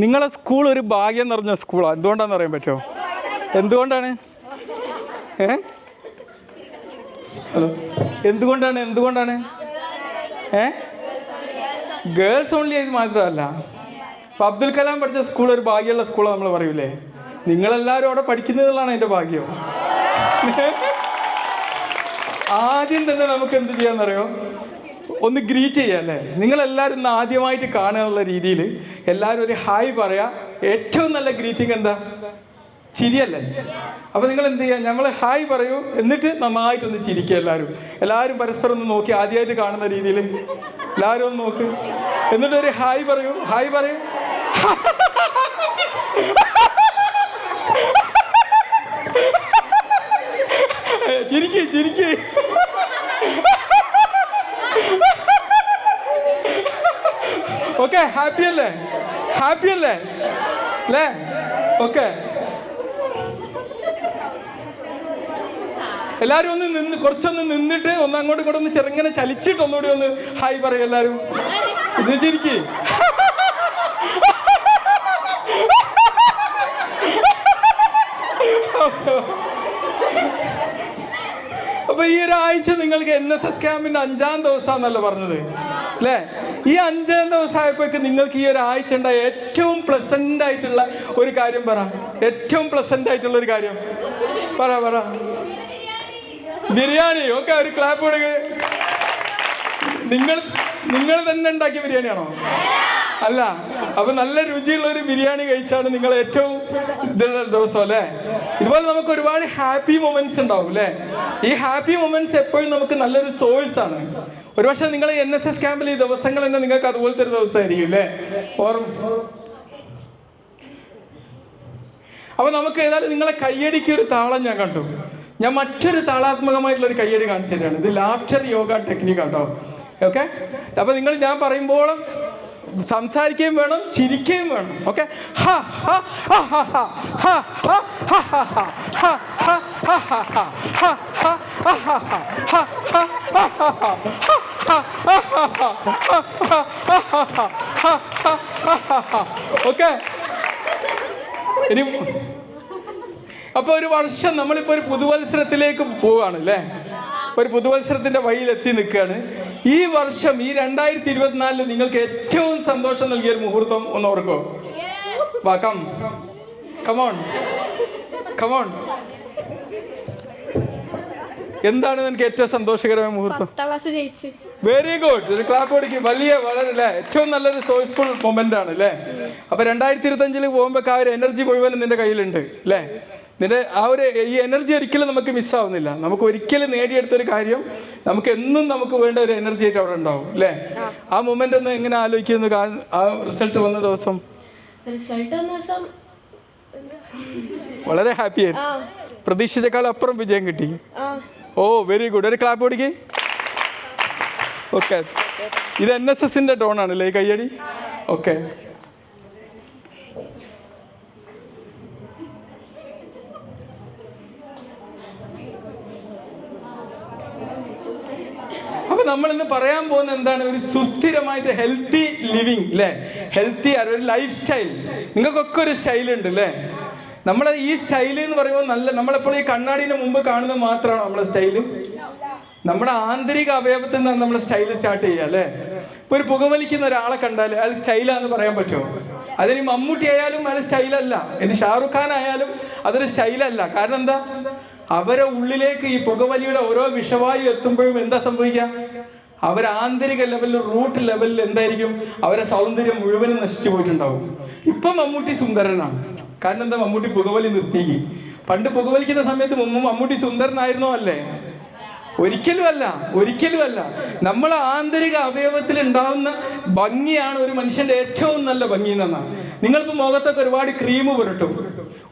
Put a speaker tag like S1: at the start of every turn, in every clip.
S1: നിങ്ങളെ സ്കൂൾ ഒരു ഭാഗ്യം നിറഞ്ഞ സ്കൂളാണ്. എന്തുകൊണ്ടാണെന്ന് അറിയാൻ പറ്റുമോ? എന്തുകൊണ്ടാണ്? ഹലോ, എന്തുകൊണ്ടാണ് ഗേൾസ് ഓൺലി ആയത് മാത്രമല്ല, ഇപ്പം അബ്ദുൽ കലാം പഠിച്ച സ്കൂൾ ഒരു ഭാഗ്യമുള്ള സ്കൂളാണ് നമ്മൾ പറയൂലേ. നിങ്ങളെല്ലാവരും അവിടെ പഠിക്കുന്നതാണ് എൻ്റെ ഭാഗ്യം. ആദ്യം തന്നെ നമുക്ക് എന്ത് ചെയ്യാന്നറിയോ? ഒന്ന് ഗ്രീറ്റ് ചെയ്യാം അല്ലേ? നിങ്ങളെല്ലാവരും ഇന്ന് ആദ്യമായിട്ട് കാണാനുള്ള രീതിയിൽ എല്ലാവരും ഒരു ഹായ് പറയാം. ഏറ്റവും നല്ല ഗ്രീറ്റിംഗ് എന്താ? ചിരിയല്ലേ? അപ്പോൾ നിങ്ങൾ എന്ത് ചെയ്യുക? നമ്മൾ ഹായ് പറയൂ, എന്നിട്ട് നന്നായിട്ടൊന്ന് ചിരിക്കുക. എല്ലാവരും പരസ്പരം ഒന്ന് നോക്കി, ആദ്യമായിട്ട് കാണുന്ന രീതിയിൽ എല്ലാവരും ഒന്ന് നോക്ക്, എന്നിട്ട് ഒരു ഹായ് പറയൂ. ചിരിക്ക്. ഓക്കെ, ഹാപ്പി അല്ലേ അല്ലേ? ഓക്കെ, എല്ലാവരും ഒന്ന് കുറച്ചൊന്ന് നിന്നിട്ട് ഒന്ന് അങ്ങോട്ടും ഇങ്ങോട്ടും ഒന്ന് ചെറുങ്ങനെ ചലിച്ചിട്ട് ഒന്നുകൂടി ഒന്ന് ഹായ് പറയും എല്ലാവരും. ഇത് ചിരിക്ക്. അപ്പൊ ഈ ഒരാഴ്ച നിങ്ങൾക്ക് NSS ക്യാമ്പിന്റെ 5ാം ദിവസമാണെന്നല്ലോ പറഞ്ഞത് അല്ലേ? ഈ 5ാം ദിവസമായപ്പോഴേക്ക് നിങ്ങൾക്ക് ഈ ഒരാഴ്ച ഉണ്ടായ ഏറ്റവും പ്ലസന്റ് ആയിട്ടുള്ള ഒരു കാര്യം പറ. ഏറ്റവും പ്ലസന്റ് ആയിട്ടുള്ള ഒരു കാര്യം പറ. ബിരിയാണി. ഓക്കെ, ഒരു ക്ലാപ്പ് കൊടുക്ക്. നിങ്ങൾ തന്നെ ഉണ്ടാക്കിയ ബിരിയാണിയാണോ? അല്ല. അപ്പൊ നല്ല രുചിയുള്ള ഒരു ബിരിയാണി കഴിച്ചാണ് നിങ്ങൾ ഏറ്റവും ദിവസം അല്ലേ? ഇതുപോലെ നമുക്ക് ഒരുപാട് ഹാപ്പി മൊമെന്റ്സ് ഉണ്ടാവും അല്ലേ? ഈ ഹാപ്പി മൊമെന്റ്സ് എപ്പോഴും നമുക്ക് നല്ലൊരു സോഴ്സ് ആണ്. ഒരുപക്ഷെ നിങ്ങൾ NSS ക്യാമ്പിൽ ഈ ദിവസങ്ങൾ തന്നെ നിങ്ങൾക്ക് അതുപോലത്തെ ഒരു ദിവസമായിരിക്കും അല്ലേ? അപ്പൊ നമുക്ക് ഏതായാലും നിങ്ങളെ കയ്യടിക്ക് ഒരു താളം ഞാൻ കണ്ടു. ഞാൻ മറ്റൊരു താളാത്മകമായിട്ടുള്ള ഒരു കയ്യടി കാണിച്ചു തരാണ്. ഇത് ലാഫ്റ്റർ യോഗ ടെക്നിക്ക് കേട്ടോ. ഓക്കെ, അപ്പൊ ഞാൻ പറയുമ്പോൾ സംസാരിക്കുകയും വേണം, ചിരിക്കുകയും വേണം. Okay, okay. ഇനി അപ്പൊ ഒരു വർഷം നമ്മളിപ്പോ ഒരു പുതുവത്സരത്തിലേക്ക് പോവുകയാണ് അല്ലേ? ഒരു പുതുവത്സരത്തിന്റെ വഴിയിൽ എത്തി നിൽക്കുകയാണ്. ഈ വർഷം ഈ 2024 നിങ്ങൾക്ക് ഏറ്റവും സന്തോഷം നൽകിയ ഒരു മുഹൂർത്തം ഒന്ന് ഓർക്കോ? കമോൺ. എന്താണ് നിനക്ക് ഏറ്റവും സന്തോഷകരമായ മുഹൂർത്തം? Very good. ഒരു ക്ലാപ്പ് കൊടുക്കും. വളരെ അല്ലേ? ഏറ്റവും നല്ലൊരു സോഴ്സ്ഫുൾ മൊമെന്റ് ആണ് അല്ലേ? അപ്പൊ 2025 പോകുമ്പോൾ ആ ഒരു എനർജി മുഴുവനും നിന്റെ കയ്യിലുണ്ട് അല്ലേ? നിന്റെ ഈ എനർജി ഒരിക്കലും നമുക്ക് മിസ്സാവുന്നില്ല. നമുക്ക് ഒരിക്കലും നേടിയെടുത്തൊരു കാര്യം നമുക്ക് എന്നും നമുക്ക് വേണ്ട ഒരു എനർജി ആയിട്ട് അവിടെ ഉണ്ടാവും അല്ലേ? ആ മൊമെന്റ് ഒന്ന് എങ്ങനെ ആലോചിക്കുന്നു? ആ റിസൾട്ട് വന്ന ദിവസം വളരെ ഹാപ്പി ആയിരുന്നു. പ്രതീക്ഷിച്ചേക്കാൾ അപ്പുറം വിജയം കിട്ടി. ഓ, വെരി ഗുഡ്. ഒരു ക്ലാപ്പ് കൊടുക്കി. ഓക്കെ, ഇത് NSSന്റെ ടോൺ ആണല്ലേ ഈ കയ്യടി? ഓക്കെ, അപ്പൊ നമ്മൾ ഇന്ന് പറയാൻ പോകുന്ന എന്താണ്? ഒരു സുസ്ഥിരമായിട്ട് ഹെൽത്തി ലിവിങ് അല്ലേ? ഹെൽത്തി ഒരു ലൈഫ് സ്റ്റൈൽ. നിങ്ങൾക്കൊക്കെ ഒരു സ്റ്റൈൽ ഉണ്ട് അല്ലേ? നമ്മളെ ഈ സ്റ്റൈൽ എന്ന് പറയുമ്പോൾ നമ്മളെപ്പോഴും ഈ കണ്ണാടിന്റെ മുമ്പ് കാണുന്നത് മാത്രമാണോ നമ്മളെ സ്റ്റൈല്? നമ്മുടെ ആന്തരിക അവയവത്തിൽ നിന്നാണ് നമ്മൾ സ്റ്റൈൽ സ്റ്റാർട്ട് ചെയ്യുക അല്ലേ? ഇപ്പൊ ഒരു പുകവലിക്കുന്ന ഒരാളെ കണ്ടാൽ അയാൾ സ്റ്റൈലാന്ന് പറയാൻ പറ്റുമോ? അതിന് മമ്മൂട്ടി ആയാലും അയാൾ സ്റ്റൈലല്ല. ഇനി ഷാറുഖ് ഖാൻ ആയാലും അതൊരു സ്റ്റൈലല്ല. കാരണം എന്താ? അവരെ ഉള്ളിലേക്ക് ഈ പുകവലിയുടെ ഓരോ വിഷവായു എത്തുമ്പോഴും എന്താ സംഭവിക്കുക? അവരെ ആന്തരിക ലെവലിൽ, റൂട്ട് ലെവലിൽ എന്തായിരിക്കും? അവരെ സൗന്ദര്യം മുഴുവനും നശിച്ചു പോയിട്ടുണ്ടാവും. ഇപ്പൊ മമ്മൂട്ടി സുന്ദരനാണ്. കാരണം എന്താ? മമ്മൂട്ടി പുകവലി നിർത്തി. പണ്ട് പുകവലിക്കുന്ന സമയത്ത് മമ്മൂട്ടി സുന്ദരനായിരുന്നോ? അല്ലേ? ഒരിക്കലും അല്ല. നമ്മളെ ആന്തരിക അവയവത്തിൽ ഉണ്ടാവുന്ന ഭംഗിയാണ് ഒരു മനുഷ്യന്റെ ഏറ്റവും നല്ല ഭംഗി എന്നാണ്. നിങ്ങൾക്ക് മുഖത്തൊക്കെ ഒരുപാട് ക്രീം പുരട്ടും,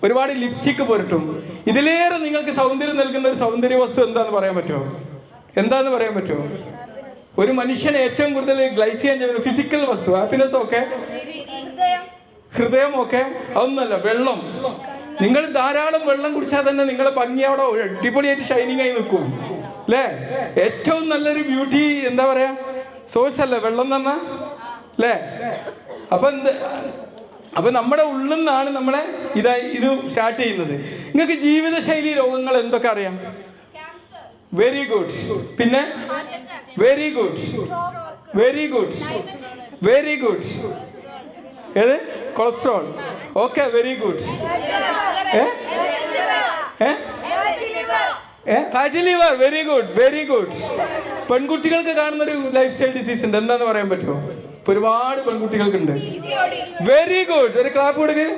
S1: ഒരുപാട് ലിപ്സ്റ്റിക് പുരട്ടും. ഇതിലേറെ നിങ്ങൾക്ക് സൗന്ദര്യം നൽകുന്ന ഒരു സൗന്ദര്യ വസ്തു എന്താന്ന് പറയാൻ പറ്റുമോ? ഒരു മനുഷ്യനെ ഏറ്റവും കൂടുതൽ ഗ്ലൈസ് ചെയ്യാൻ ചെയ്യുന്ന ഫിസിക്കൽ വസ്തു, ഹാപ്പിനെസ് ഒക്കെ, ഹൃദയം ഒക്കെ, അതൊന്നല്ല, വെള്ളം. നിങ്ങൾ ധാരാളം വെള്ളം കുടിച്ചാൽ തന്നെ നിങ്ങളെ ഭംഗി അവിടെ അടിപൊളിയായിട്ട് ഷൈനിങ് ആയി നിൽക്കും അല്ലേ? ഏറ്റവും നല്ലൊരു ബ്യൂട്ടി എന്താ പറയാ? സോഴ്സ് അല്ലേ വെള്ളം തന്നെ അല്ലേ? അപ്പൊ അപ്പൊ നമ്മുടെ ഉള്ളിൽ നിന്നാണ് നമ്മളെ ഇത് സ്റ്റാർട്ട് ചെയ്യുന്നത്. നിങ്ങൾക്ക് ജീവിതശൈലി രോഗങ്ങൾ എന്തൊക്കെ അറിയാം? Very good. പിന്നെ very good, very good, very good. ഏത്? Cholesterol. Okay, very good. Fatty liver. Very good, very good. പെൺകുട്ടികൾക്ക് കാണുന്നൊരു ലൈഫ് സ്റ്റൈൽ ഡിസീസ് ഉണ്ട്, എന്താന്ന് പറയാൻ പറ്റുമോ? ഒരുപാട് പെൺകുട്ടികൾക്കുണ്ട്. Very good. ഒരു ക്ലാപ്പ് കൊടുക്ക്,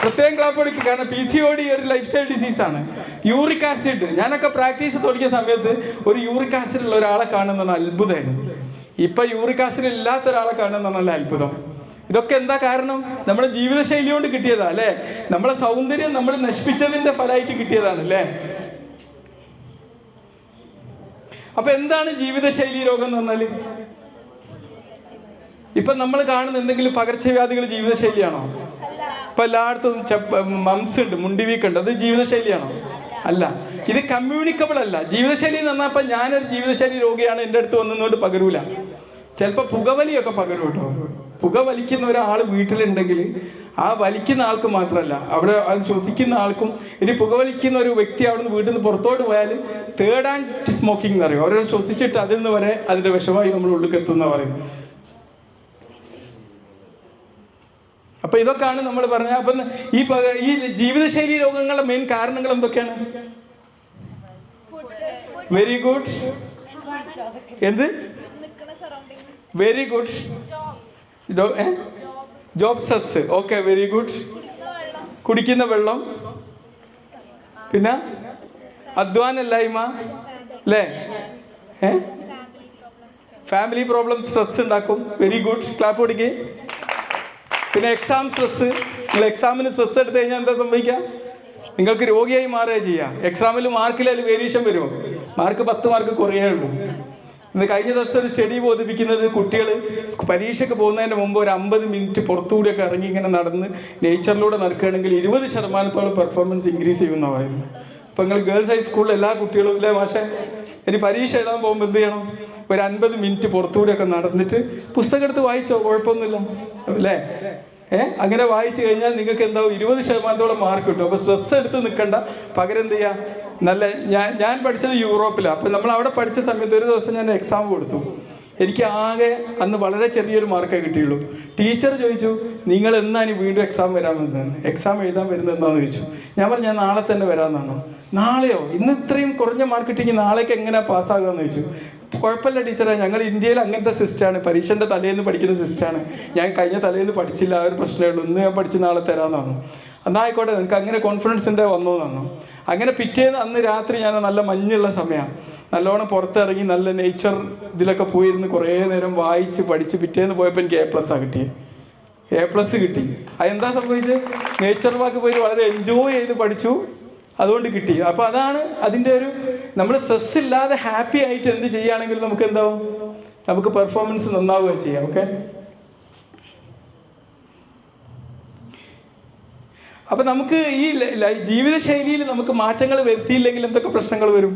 S1: പ്രത്യേകം ക്ലാപ്പ് കൊടുക്കുക. കാരണം PCOD ഒരു ലൈഫ് സ്റ്റൈൽ ഡിസീസാണ്. Uric acid. ഞാനൊക്കെ പ്രാക്ടീസ് തുടങ്ങിയ സമയത്ത് ഒരു യൂറിക് ആസിഡ് ഉള്ള ഒരാളെ കാണുന്ന അത്ഭുതമായിരുന്നു. ഇപ്പൊ യൂറിക് ആസിഡ് ഇല്ലാത്ത ഒരാളെ കാണുന്ന നല്ല അത്ഭുതം. ഇതൊക്കെ എന്താ കാരണം? നമ്മുടെ ജീവിതശൈലി കൊണ്ട് കിട്ടിയതാ അല്ലേ? നമ്മളെ സൗന്ദര്യം നമ്മൾ നശിപ്പിച്ചതിന്റെ ഫലമായിട്ട് കിട്ടിയതാണ് അല്ലേ? അപ്പൊ എന്താണ് ജീവിതശൈലി രോഗം എന്ന് പറഞ്ഞാല്? ഇപ്പൊ നമ്മൾ കാണുന്ന എന്തെങ്കിലും പകർച്ചവ്യാധികൾ ജീവിതശൈലിയാണോ? ഇപ്പൊ എല്ലായിടത്തും മംസ് ഉണ്ട്, മുണ്ടിവീക്കുണ്ട്, അത് ജീവിതശൈലിയാണോ? അല്ല. ഇത് കമ്മ്യൂണിക്കബിൾ അല്ല. ജീവിതശൈലി എന്ന് പറഞ്ഞാൽ ഇപ്പൊ ഞാനൊരു ജീവിതശൈലി രോഗിയാണ്, എൻ്റെ അടുത്ത് വന്നതുകൊണ്ട് പകരൂല. ചിലപ്പോ പുകവലിയൊക്കെ പകരും കേട്ടോ. പുക വലിക്കുന്ന ഒരാൾ വീട്ടിലുണ്ടെങ്കിൽ ആ വലിക്കുന്ന ആൾക്ക് മാത്രമല്ല, അവിടെ അത് ശ്വസിക്കുന്ന ആൾക്കും. ഇനി പുകവലിക്കുന്ന ഒരു വ്യക്തി അവിടെ നിന്ന് വീട്ടിൽ നിന്ന് പുറത്തോട്ട് പോയാൽ തേർഡ് ആൻഡ് സ്മോക്കിംഗ് എന്ന് പറയും. അവരെ ശ്വസിച്ചിട്ട് അതിൽ നിന്ന് വരെ അതിന്റെ വിഷമായി നമ്മൾ ഉള്ളിൽ എത്തുന്ന പറയും. അപ്പൊ ഇതൊക്കെയാണ് നമ്മൾ പറഞ്ഞത്. അപ്പൊ ഈ ജീവിതശൈലി രോഗങ്ങളുടെ മെയിൻ കാരണങ്ങൾ എന്തൊക്കെയാണ്? Very good. എന്ത്? Very good. Job stress. Okay, very good. കുടിക്കുന്ന വെള്ളം. പിന്നെ അധ്വാനമില്ലായ്മ അല്ലേ? ഫാമിലി പ്രോബ്ലം സ്ട്രെസ് ഉണ്ടാക്കും. Very good. ക്ലാപ്പ് കൊടുക്കേ. പിന്നെ എക്സാം സ്ട്രെസ്. നിങ്ങൾ എക്സാമിന് സ്ട്രെസ് എടുത്തു കഴിഞ്ഞാൽ എന്താ സംഭവിക്കുക? നിങ്ങൾക്ക് രോഗിയായി മാറുക ചെയ്യുക. എക്സാമിൽ മാർക്കിൽ അതിൽ വേരിയേഷൻ വരുമോ? മാർക്ക് 10 മാർക്ക് കുറയേ ഉള്ളൂ. ഇന്ന് കഴിഞ്ഞ ദിവസത്തെ ഒരു സ്റ്റഡി ബോധിപ്പിക്കുന്നത് കുട്ടികൾ പരീക്ഷയ്ക്ക് പോകുന്നതിന് മുമ്പ് ഒരു 50 മിനിറ്റ് പുറത്തുകൂടിയൊക്കെ ഇറങ്ങി ഇങ്ങനെ നടന്ന് നേച്ചറിലൂടെ നടക്കുകയാണെങ്കിൽ 20% പെർഫോമൻസ് ഇൻക്രീസ് ചെയ്യുമെന്നാണ് പറയുന്നത്. ഇപ്പം നിങ്ങൾ ഗേൾസ് ഹൈസ്കൂളിൽ എല്ലാ കുട്ടികളും ഇല്ലേ മാഷെ, ഇനി പരീക്ഷ എഴുതാൻ പോകുമ്പോൾ എന്ത് ചെയ്യണം? ഒരു 50 മിനിറ്റ് പുറത്തുകൂടിയൊക്കെ നടന്നിട്ട് പുസ്തകം എടുത്ത് വായിച്ചോ, കുഴപ്പമൊന്നുമില്ല അല്ലേ? അങ്ങനെ വായിച്ചു കഴിഞ്ഞാൽ നിങ്ങൾക്ക് എന്താവും? 20% മാർക്ക് കിട്ടും. അപ്പോൾ സ്ട്രെസ് എടുത്ത് നിൽക്കണ്ട. പകരം എന്ത് ചെയ്യുക? നല്ല ഞാൻ പഠിച്ചത് യൂറോപ്പിലാണ്. അപ്പം നമ്മൾ അവിടെ പഠിച്ച സമയത്ത് ഒരു ദിവസം ഞാൻ എക്സാം കൊടുത്തു. എനിക്ക് ആകെ അന്ന് വളരെ ചെറിയൊരു മാർക്കേ കിട്ടിയുള്ളൂ. ടീച്ചർ ചോദിച്ചു, നിങ്ങൾ എന്നാണ് വീണ്ടും എക്സാം വരാൻ വരുന്നത്, എക്സാം എഴുതാൻ വരുന്നത് എന്താണെന്ന് ചോദിച്ചു. ഞാൻ പറഞ്ഞു, ഞാൻ നാളെ തന്നെ വരാമെന്നാണോ? നാളെയോ? ഇന്ന് ഇത്രയും കുറഞ്ഞ മാർക്ക് കിട്ടിയെങ്കിൽ നാളേക്ക് എങ്ങനെയാണ് പാസ്സാകുകയെന്ന് ചോദിച്ചു. കുഴപ്പമില്ല ടീച്ചറെ, ഞങ്ങൾ ഇന്ത്യയിൽ അങ്ങനത്തെ സിസ്റ്റമാണ്, പരീക്ഷൻ്റെ തലേന്ന് പഠിക്കുന്ന സിസ്റ്റമാണ്. ഞാൻ കഴിഞ്ഞ തലേന്ന് പഠിച്ചില്ല, ആ ഒരു പ്രശ്നമേ ഉള്ളൂ. ഇന്ന് ഞാൻ പഠിച്ച് നാളെ തരാമെന്ന് പറഞ്ഞു. എന്നായിക്കോട്ടെ, നിങ്ങൾക്ക് അങ്ങനെ കോൺഫിഡൻസ് ഉണ്ട് വന്നു എന്നാണ്. അങ്ങനെ പിറ്റേന്ന് അന്ന് രാത്രി ഞാൻ നല്ല മഞ്ഞുള്ള സമയമാണ്, നല്ലോണം പുറത്തിറങ്ങി നല്ല നേച്ചർ ഇതിലൊക്കെ പോയിരുന്ന് കുറേ നേരം വായിച്ച് പഠിച്ച് പിറ്റേന്ന് പോയപ്പോൾ എനിക്ക് A+ കിട്ടിയത്. A+ കിട്ടി. അതെന്താ സംഭവിച്ചത്? നേച്ചർ വാക്ക് പോയി വളരെ എൻജോയ് ചെയ്ത് പഠിച്ചു, അതുകൊണ്ട് കിട്ടി. അപ്പോൾ അതാണ് അതിൻ്റെ ഒരു, നമ്മൾ സ്ട്രെസ് ഇല്ലാതെ ഹാപ്പി ആയിട്ട് എന്ത് ചെയ്യുകയാണെങ്കിലും നമുക്ക് എന്താവും? നമുക്ക് പെർഫോമൻസ് നന്നാവുക ചെയ്യാം. ഓക്കെ. അപ്പൊ നമുക്ക് ഈ ജീവിതശൈലിയിൽ നമുക്ക് മാറ്റങ്ങൾ വരുത്തിയില്ലെങ്കിൽ എന്തൊക്കെ പ്രശ്നങ്ങൾ വരും?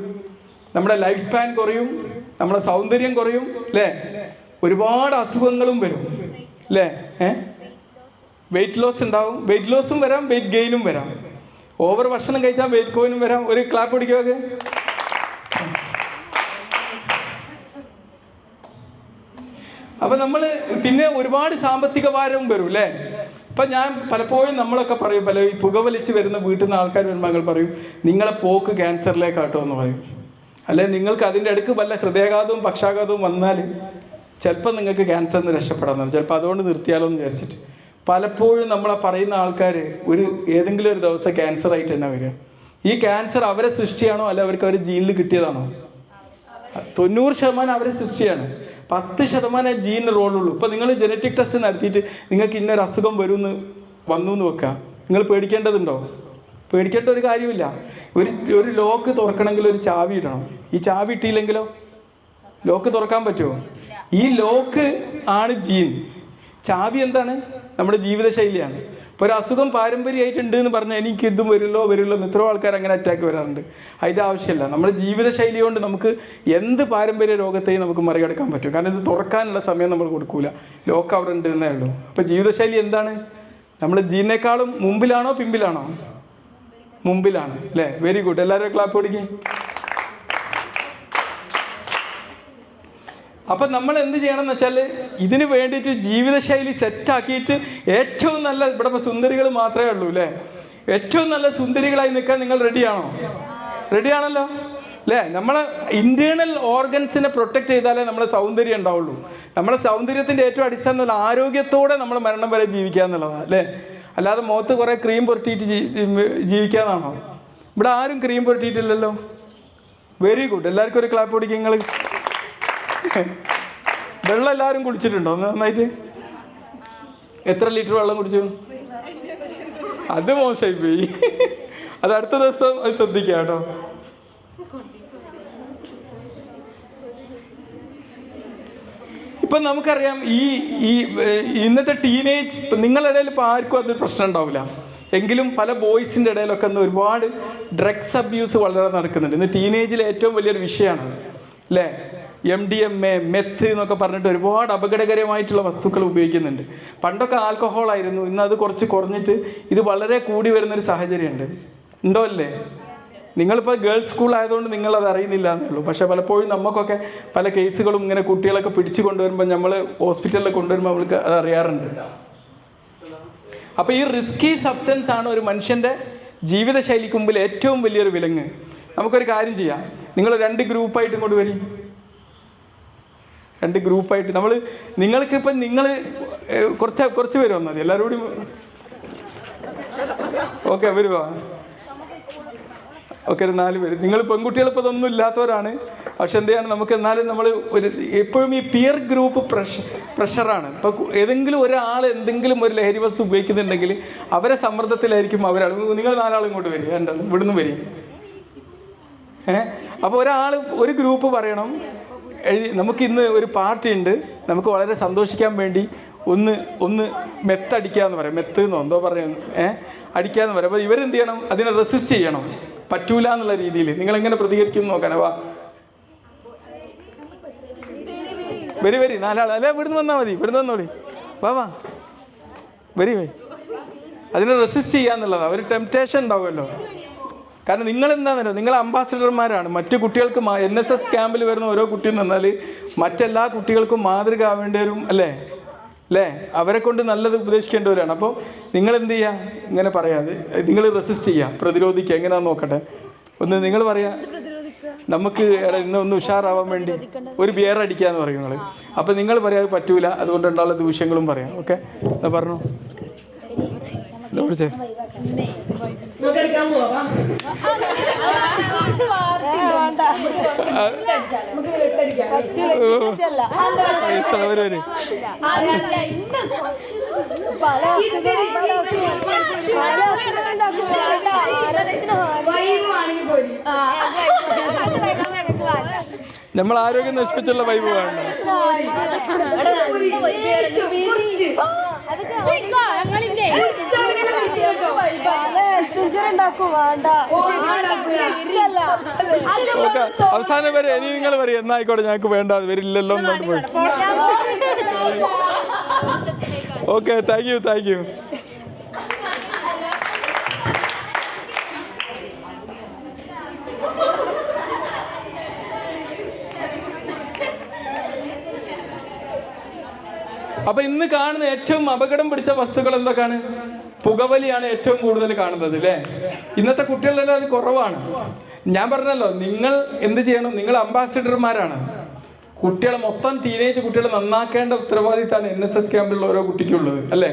S1: നമ്മുടെ ലൈഫ് സ്പാൻ കുറയും, നമ്മുടെ സൗന്ദര്യം കുറയും അല്ലേ? ഒരുപാട് അസുഖങ്ങളും വരും അല്ലേ? വെയിറ്റ് ലോസ് ഉണ്ടാവും. വെയിറ്റ് ലോസും വരാം, വെയിറ്റ് ഗെയിനും വരാം. ഓവർ ഭക്ഷണം കഴിച്ചാൽ വെയിറ്റ് ഗെയിനും വരാം. ഒരു ക്ലാപ്പ് പിടിക്കുക. അപ്പൊ നമ്മൾ പിന്നെ ഒരുപാട് സാമ്പത്തിക ഭാരവും വരും അല്ലേ? ഇപ്പം ഞാൻ പലപ്പോഴും നമ്മളൊക്കെ പറയും, പല ഈ പുകവലിച്ച് വരുന്ന വീട്ടിൽ നിന്ന് ആൾക്കാർ വരുമ്പോൾ ഞങ്ങൾ പറയും, നിങ്ങളെ പോക്ക് ക്യാൻസറിലേക്കാട്ടോ എന്ന് പറയും. അല്ലെ നിങ്ങൾക്ക് അതിൻ്റെ അടുക്ക് വല്ല ഹൃദയാഘാതവും പക്ഷാഘാതവും വന്നാൽ ചിലപ്പോൾ നിങ്ങൾക്ക് ക്യാൻസറിന് രക്ഷപ്പെടാമെന്ന്, ചിലപ്പോൾ അതുകൊണ്ട് നിർത്തിയാലോ എന്ന് വിചാരിച്ചിട്ട്. പലപ്പോഴും നമ്മളെ പറയുന്ന ആൾക്കാർ ഏതെങ്കിലും ഒരു ദിവസം ക്യാൻസർ ആയിട്ട് തന്നെ വരിക. ഈ ക്യാൻസർ അവരെ സൃഷ്ടിയാണോ അല്ല അവർക്ക് അവർ ജീനിൽ കിട്ടിയതാണോ? 90% അവരെ സൃഷ്ടിയാണ്. 10% ജീനിന് റോളുള്ളൂ. ഇപ്പം നിങ്ങൾ ജനറ്റിക് ടെസ്റ്റ് നടത്തിയിട്ട് നിങ്ങൾക്ക് ഇന്നൊരു അസുഖം വന്നു എന്ന് വെക്കുക, നിങ്ങൾ പേടിക്കേണ്ടതുണ്ടോ? പേടിക്കേണ്ട ഒരു കാര്യമില്ല. ഒരു ലോക്ക് തുറക്കണമെങ്കിൽ ഒരു ചാവി ഇടണം. ഈ ചാവി ഇട്ടില്ലെങ്കിലോ ലോക്ക് തുറക്കാൻ പറ്റുമോ? ഈ ലോക്ക് ആണ് ജീൻ. ചാവി എന്താണ്? നമ്മുടെ ജീവിതശൈലിയാണ്. ഇപ്പോൾ ഒരു അസുഖം പാരമ്പര്യമായിട്ടുണ്ട് എന്ന് പറഞ്ഞാൽ എനിക്ക് ഇതും വരുമല്ലോ എന്ന് എത്രയോ ആൾക്കാർ അങ്ങനെ അറ്റാക്ക് വരാറുണ്ട്. അതിൻ്റെ ആവശ്യമില്ല. നമ്മുടെ ജീവിതശൈലി കൊണ്ട് നമുക്ക് എന്ത് പാരമ്പര്യ രോഗത്തെയും നമുക്ക് മറികടക്കാൻ പറ്റും. കാരണം ഇത് തുറക്കാനുള്ള സമയം നമ്മൾ കൊടുക്കൂല. ലോക്ക് അവിടെ ഉണ്ട് എന്നേ ഉള്ളൂ. അപ്പോൾ ജീവിതശൈലി എന്താണ്? നമ്മൾ ജീനേക്കാളും മുമ്പിലാണോ പിമ്പിലാണോ? മുമ്പിലാണ് അല്ലേ? Very good. എല്ലാവരും ക്ലാപ്പ് കൊടുക്കും. അപ്പം നമ്മൾ എന്ത് ചെയ്യണം എന്ന് വെച്ചാൽ ഇതിന് വേണ്ടിയിട്ട് ജീവിതശൈലി സെറ്റാക്കിയിട്ട് ഏറ്റവും നല്ല, ഇവിടെ ഇപ്പോൾ സുന്ദരികൾ മാത്രമേ ഉള്ളൂ അല്ലേ? ഏറ്റവും നല്ല സുന്ദരികളായി നിൽക്കാൻ നിങ്ങൾ റെഡിയാണോ? റെഡിയാണല്ലോ അല്ലേ? നമ്മളെ ഇൻറ്റേർണൽ ഓർഗൻസിനെ പ്രൊട്ടക്റ്റ് ചെയ്താലേ നമ്മളെ സൗന്ദര്യം ഉണ്ടാവുള്ളൂ. നമ്മളെ സൗന്ദര്യത്തിൻ്റെ ഏറ്റവും അടിസ്ഥാനം ആരോഗ്യത്തോടെ നമ്മൾ മരണം വരെ ജീവിക്കുക എന്നുള്ളതാണ് അല്ലേ? അല്ലാതെ മുഖത്ത് കുറേ ക്രീം പുരട്ടിയിട്ട് ജീവിക്കാന്നാണോ? ഇവിടെ ആരും ക്രീം പുരട്ടിയിട്ടില്ലല്ലോ. Very good. എല്ലാവർക്കും ഒരു ക്ലാപ്പ് കൊടുക്കുക. നിങ്ങൾ വെള്ളം എല്ലാവരും കുടിച്ചിട്ടുണ്ടോ നന്നായിട്ട്? എത്ര ലിറ്റർ വെള്ളം കുടിച്ചു? അത് മോശമായി പോയി. അത് അടുത്ത ദിവസം അത് ശ്രദ്ധിക്കുക കേട്ടോ. ഇപ്പം നമുക്കറിയാം ഈ ഇന്നത്തെ ടീനേജ്, നിങ്ങളുടെ ഇടയിൽ ഇപ്പോൾ ആർക്കും അതൊരു പ്രശ്നം ഉണ്ടാവില്ല. എങ്കിലും പല ബോയ്സിൻ്റെ ഇടയിലൊക്കെ ഒന്ന് ഒരുപാട് ഡ്രഗ്സ് അബ്യൂസ് വളരെ നടക്കുന്നുണ്ട്. ഇന്ന് ടീനേജിലെ ഏറ്റവും വലിയൊരു വിഷയമാണ് അല്ലേ? MDMA, മെത്ത് എന്നൊക്കെ പറഞ്ഞിട്ട് ഒരുപാട് അപകടകരമായിട്ടുള്ള വസ്തുക്കൾ ഉപയോഗിക്കുന്നുണ്ട്. പണ്ടൊക്കെ ആൽക്കഹോൾ ആയിരുന്നു, ഇന്ന് അത് കുറച്ച് കുറഞ്ഞിട്ട് ഇത് വളരെ കൂടി വരുന്നൊരു സാഹചര്യമുണ്ട്. ഉണ്ടോ അല്ലേ? നിങ്ങളിപ്പോൾ ഗേൾസ് സ്കൂൾ ആയതുകൊണ്ട് നിങ്ങളത് അറിയുന്നില്ല എന്നുള്ളൂ. പക്ഷേ പലപ്പോഴും നമുക്കൊക്കെ പല കേസുകളും ഇങ്ങനെ കുട്ടികളൊക്കെ പിടിച്ചു കൊണ്ടുവരുമ്പോൾ നമ്മൾ ഹോസ്പിറ്റലിൽ കൊണ്ടുവരുമ്പോൾ നമ്മൾക്ക് അത് അറിയാറുണ്ട്. അപ്പോൾ ഈ റിസ്കി സബ്സ്റ്റൻസ് ആണ് ഒരു മനുഷ്യൻ്റെ ജീവിതശൈലിക്ക് മുമ്പിൽ ഏറ്റവും വലിയൊരു വിലങ്ങ്. നമുക്കൊരു കാര്യം ചെയ്യാം. നിങ്ങൾ 2 ഗ്രൂപ്പായിട്ട് ഇങ്ങോട്ട് വരും. 2 ഗ്രൂപ്പായിട്ട് നിങ്ങൾക്കിപ്പം നിങ്ങൾ കുറച്ച് പേര് വന്നാൽ മതി. എല്ലാവരും കൂടി ഓക്കെ വരുവാ? ഓക്കെ, ഒരു 4 പേര്. നിങ്ങൾ പെൺകുട്ടികളിപ്പോൾ ഇതൊന്നും ഇല്ലാത്തവരാണ്. പക്ഷെ എന്ത് ചെയ്യാണ്, നമുക്ക് എന്നാലും നമ്മൾ എപ്പോഴും ഈ പിയർ ഗ്രൂപ്പ് പ്രഷറാണ്. ഇപ്പോൾ ഏതെങ്കിലും ഒരാൾ എന്തെങ്കിലും ഒരു ലഹരി വസ്തു ഉപയോഗിക്കുന്നുണ്ടെങ്കിൽ അവരെ സമ്മർദ്ദത്തിലായിരിക്കും അവരാൾ. നിങ്ങൾ 4 ആൾ ഇങ്ങോട്ട് വരിക, എൻ്റെ ഇവിടുന്ന് വരിക. അപ്പോൾ ഒരു ഗ്രൂപ്പ് പറയണം, നമുക്കിന്ന് ഒരു പാർട്ടി ഉണ്ട്, നമുക്ക് വളരെ സന്തോഷിക്കാൻ വേണ്ടി ഒന്ന് മെത്ത് അടിക്കാന്ന് പറയാം. മെത്ത് എന്നോ എന്തോ പറയുന്നു, അടിക്കാന്ന് പറയാം. അപ്പോൾ ഇവരെന്ത് ചെയ്യണം? അതിനെ റെസിസ്റ്റ് ചെയ്യണം. പറ്റൂല എന്നുള്ള രീതിയിൽ നിങ്ങളെങ്ങനെ പ്രതികരിക്കും നോക്കാനാ. വാ വരി 4 ആൾ. അല്ല, ഇവിടുന്ന് വന്നാൽ മതി. ഇവിടുന്ന് വന്നോളി. വാ വരി. അതിനെ റെസിസ്റ്റ് ചെയ്യാന്നുള്ളതാണ്. ഒരു ടെംപ്റ്റേഷൻ ഉണ്ടാവുമല്ലോ. കാരണം നിങ്ങളെന്താണെന്നല്ലോ, നിങ്ങൾ അംബാസിഡർമാരാണ്. മറ്റു കുട്ടികൾക്ക് NSS ക്യാമ്പിൽ വരുന്ന ഓരോ കുട്ടിയും എന്നാൽ മറ്റെല്ലാ കുട്ടികൾക്കും മാതൃക ആവേണ്ടവരും അല്ലേ? അവരെ കൊണ്ട് നല്ലത് ഉപദേശിക്കേണ്ടവരാണ്. അപ്പോൾ നിങ്ങൾ എന്ത് ചെയ്യുക? ഇങ്ങനെ പറയാതെ നിങ്ങൾ റെസിസ്റ്റ് ചെയ്യുക, പ്രതിരോധിക്കുക. എങ്ങനെയാണെന്ന് നോക്കട്ടെ. നിങ്ങൾ പറയാ, നമുക്ക് ഇന്ന് ഉഷാറാവാൻ വേണ്ടി ഒരു ബിയർ അടിക്കാന്ന് പറയും നിങ്ങൾ. അപ്പം നിങ്ങൾ പറയാം അത് പറ്റൂല, അതുകൊണ്ടുള്ള ദൂഷ്യങ്ങളും പറയാം. ഓക്കെ, എന്നാ പറഞ്ഞു. വിളിച്ചേ നമ്മൾ ആരോഗ്യം നശിപ്പിച്ചുള്ള വൈബ് വേണ്ട. അവസാനം വരെ ഇനി നിങ്ങൾ പറയും എന്നായിക്കോട്ടെ ഞങ്ങൾക്ക് വേണ്ട, അത് വരില്ലല്ലോ എന്നോട്ട് പോയി. Okay, thank you. അപ്പൊ ഇന്ന് കാണുന്ന ഏറ്റവും അപകടം പിടിച്ച വസ്തുക്കൾ എന്തൊക്കെയാണ്? പുകവലിയാണ് ഏറ്റവും കൂടുതൽ കാണുന്നത് അല്ലേ? ഇന്നത്തെ കുട്ടികളെല്ലാം അത് കുറവാണ്. ഞാൻ പറഞ്ഞല്ലോ, നിങ്ങൾ എന്ത് ചെയ്യണം? നിങ്ങൾ അംബാസിഡർമാരാണ്. കുട്ടികളെ മൊത്തം ടീനേജ് കുട്ടികളെ നന്നാക്കേണ്ട ഉത്തരവാദിത്തമാണ് NSS ക്യാമ്പിലുള്ള ഓരോ കുട്ടിക്കുള്ളത് അല്ലേ?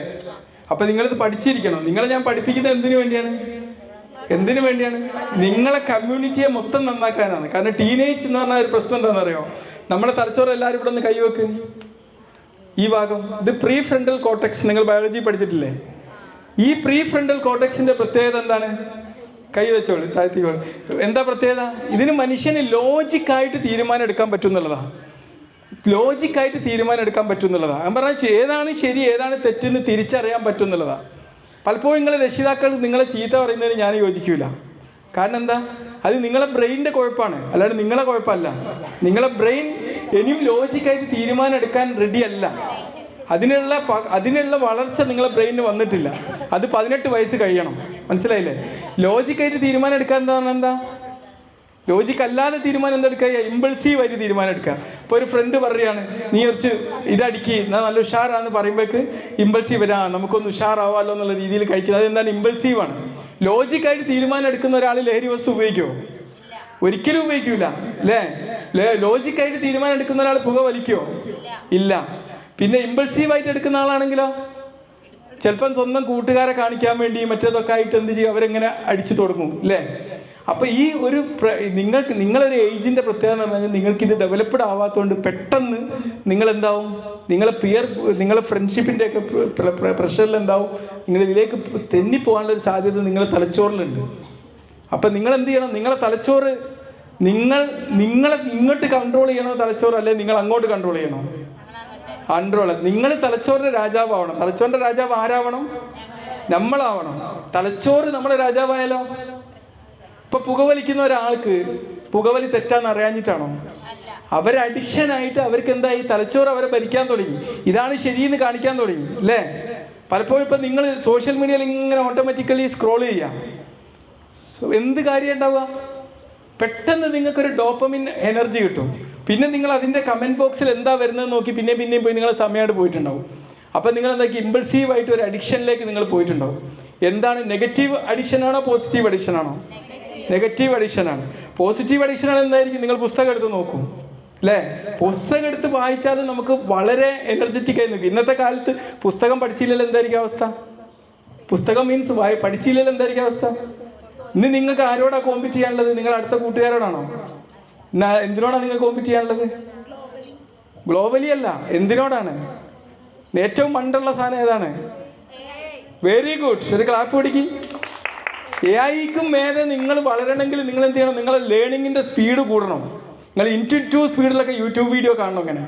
S1: അപ്പൊ നിങ്ങളിത് പഠിച്ചിരിക്കണം. നിങ്ങളെ ഞാൻ പഠിപ്പിക്കുന്നത് എന്തിനു വേണ്ടിയാണ്? നിങ്ങളെ കമ്മ്യൂണിറ്റിയെ മൊത്തം നന്നാക്കാനാണ്. കാരണം ടീനേജ് എന്ന് പറഞ്ഞാൽ ഒരു പ്രശ്നം എന്താണെന്നറിയോ? നമ്മുടെ തലച്ചോറ് എല്ലാവരും ഇവിടെ ഒന്ന് കൈവെക്ക്. ഈ ഭാഗം ഇത് പ്രീ ഫ്രണ്ടൽ കോർട്ടെക്സ്. നിങ്ങൾ ബയോളജി പഠിച്ചിട്ടില്ലേ? ഈ പ്രീ ഫ്രണ്ടൽ കോർട്ടെക്സിന്റെ പ്രത്യേകത എന്താണ്? കൈ വെച്ചോളൂ, താഴ്ത്തിക്കോളൂ. എന്താ പ്രത്യേകത? ഇതിന് മനുഷ്യന് ലോജിക്കായിട്ട് തീരുമാനം എടുക്കാൻ പറ്റുന്നുള്ളതാണ്. ഞാൻ പറഞ്ഞാൽ ഏതാണ് ശരി ഏതാണ് തെറ്റെന്ന് തിരിച്ചറിയാൻ പറ്റുന്നുള്ളതാണ്. പലപ്പോഴും നിങ്ങളെ രക്ഷിതാക്കൾ നിങ്ങളെ ചീത്ത പറയുന്നതിന് ഞാൻ യോജിക്കൂല. കാരണം എന്താ? അത് നിങ്ങളെ ബ്രെയിനിൻ്റെ കുഴപ്പമാണ്, അല്ലാണ്ട് നിങ്ങളെ കുഴപ്പമല്ല. നിങ്ങളെ ബ്രെയിൻ ഇനിയും ലോജിക്കായിട്ട് തീരുമാനം എടുക്കാൻ റെഡിയല്ല. അതിനുള്ള വളർച്ച നിങ്ങളെ ബ്രെയിനിന് വന്നിട്ടില്ല. അത് 18 വയസ്സ് കഴിയണം. മനസ്സിലായില്ലേ? ലോജിക്കായിട്ട് തീരുമാനം എടുക്കാൻ എന്താ ലോജിക്ക് അല്ലാതെ തീരുമാനം എന്താ എടുക്കുക? ഇമ്പൾസീവായിട്ട് തീരുമാനം എടുക്കുക. ഇപ്പോൾ ഒരു ഫ്രണ്ട് പറയുകയാണ്, നീ കുറച്ച് ഇതടിക്ക് എന്നാൽ നല്ല ഉഷാറാന്ന് പറയുമ്പോഴേക്ക് ഇമ്പൾസീവ് വരാ, നമുക്കൊന്ന് ഉഷാറാവാമല്ലോ എന്നുള്ള രീതിയിൽ കഴിക്കുന്നത്. അതെന്താണ്? ഇമ്പൾസീവാണ്. ലോജിക്കായിട്ട് തീരുമാനം എടുക്കുന്ന ഒരാൾ ലഹരി വസ്തു ഉപയോഗിക്കുമോ? ഒരിക്കലും ഉപയോഗിക്കൂല അല്ലേ? ലോജിക്കായിട്ട് തീരുമാനം എടുക്കുന്ന ഒരാൾ പുക വലിക്കുമോ? ഇല്ല. പിന്നെ ഇമ്പൾസീവായിട്ട് എടുക്കുന്ന ആളാണെങ്കിലോ ചിലപ്പം സ്വന്തം കൂട്ടുകാരെ കാണിക്കാൻ വേണ്ടി മറ്റേതൊക്കെ ആയിട്ട് എന്ത് ചെയ്യും? അവരെങ്ങനെ അടിച്ചു തുടങ്ങും അല്ലേ? അപ്പോൾ ഈ ഒരു നിങ്ങളൊരു ഏജിൻ്റെ പ്രത്യേകത എന്ന് പറഞ്ഞാൽ നിങ്ങൾക്കിത് ഡെവലപ്ഡ് ആവാത്തതുകൊണ്ട് പെട്ടെന്ന് നിങ്ങളെന്താവും? നിങ്ങളെ ഫ്രണ്ട്ഷിപ്പിൻ്റെ ഒക്കെ പ്രഷറിൽ എന്താവും? നിങ്ങളിതിലേക്ക് തെന്നിപ്പോകാനുള്ളൊരു സാധ്യത നിങ്ങളെ തലച്ചോറിലുണ്ട്. അപ്പം നിങ്ങൾ എന്ത് ചെയ്യണം? നിങ്ങളെ തലച്ചോറ് നിങ്ങളെ ഇങ്ങോട്ട് കൺട്രോൾ ചെയ്യണോ തലച്ചോറ്, അല്ലെങ്കിൽ നിങ്ങൾ അങ്ങോട്ട് കൺട്രോൾ ചെയ്യണോ? കൺട്രോൾ. നിങ്ങൾ തലച്ചോറിൻ്റെ രാജാവാവണം. തലച്ചോറിൻ്റെ രാജാവ് ആരാവണം? നമ്മളാവണം. തലച്ചോറ് നമ്മളെ രാജാവായാലോ? ഇപ്പൊ പുകവലിക്കുന്ന ഒരാൾക്ക് പുകവലി തെറ്റാന്ന് അറിയാഞ്ഞിട്ടാണോ? അവരെ അഡിക്ഷനായിട്ട് അവർക്ക് എന്തായി? തലച്ചോറ് അവരെ ഭരിക്കാൻ തുടങ്ങി. ഇതാണ് ശരിയെന്ന് കാണിക്കാൻ തുടങ്ങി അല്ലേ? പലപ്പോഴും ഇപ്പം നിങ്ങൾ സോഷ്യൽ മീഡിയയിൽ ഇങ്ങനെ ഓട്ടോമാറ്റിക്കലി സ്ക്രോൾ ചെയ്യാം. എന്ത് കാര്യം ഉണ്ടാവുക? പെട്ടെന്ന് നിങ്ങൾക്കൊരു ഡോപ്പമിൻ എനർജി കിട്ടും. പിന്നെ നിങ്ങൾ അതിൻ്റെ കമൻറ്റ് ബോക്സിൽ എന്താ വരുന്നത് നോക്കി പിന്നെയും പോയി നിങ്ങളെ സമയമായിട്ട് പോയിട്ടുണ്ടാവും. അപ്പം നിങ്ങൾ എന്താക്കി? ഇമ്പൾസീവായിട്ട് ഒരു അഡിക്ഷനിലേക്ക് നിങ്ങൾ പോയിട്ടുണ്ടാവും. എന്താണ്? നെഗറ്റീവ് അഡിക്ഷനാണോ പോസിറ്റീവ് അഡിക്ഷനാണോ? നെഗറ്റീവ് അഡിക്ഷനാണ്. പോസിറ്റീവ് അഡിക്ഷനാണ് എന്തായിരിക്കും? നിങ്ങൾ പുസ്തകം എടുത്ത് നോക്കും അല്ലേ? പുസ്തകം എടുത്ത് വായിച്ചാലും നമുക്ക് വളരെ എനർജറ്റിക് ആയി നിൽക്കും. ഇന്നത്തെ കാലത്ത് പുസ്തകം പഠിച്ചില്ലല്ലോ എന്തായിരിക്കും അവസ്ഥ? പുസ്തകം മീൻസ് പഠിച്ചില്ലല്ലോ എന്തായിരിക്കും അവസ്ഥ? ഇന്ന് നിങ്ങൾക്ക് ആരോടാ കോമ്പീറ്റ് ചെയ്യാനുള്ളത്? നിങ്ങൾ അടുത്ത കൂട്ടുകാരോടാണോ? എന്തിനോടാണ് നിങ്ങൾ കോമ്പീറ്റ് ചെയ്യാനുള്ളത്? ഗ്ലോബലി അല്ല. എന്തിനോടാണ്? ഏറ്റവും മണ്ടുള്ള സാധനം ഏതാണ്? Very good. ഒരു ക്ലാപ്പ് പിടിക്ക്. AI-ക്കും മേലെ നിങ്ങൾ വളരണമെങ്കിൽ നിങ്ങൾ എന്ത് ചെയ്യണം? നിങ്ങളെ ലേണിങ്ങിൻ്റെ സ്പീഡ് കൂടണം. നിങ്ങൾ ഇൻറ്റു സ്പീഡിലൊക്കെ യൂട്യൂബ് വീഡിയോ കാണണം. അങ്ങനെ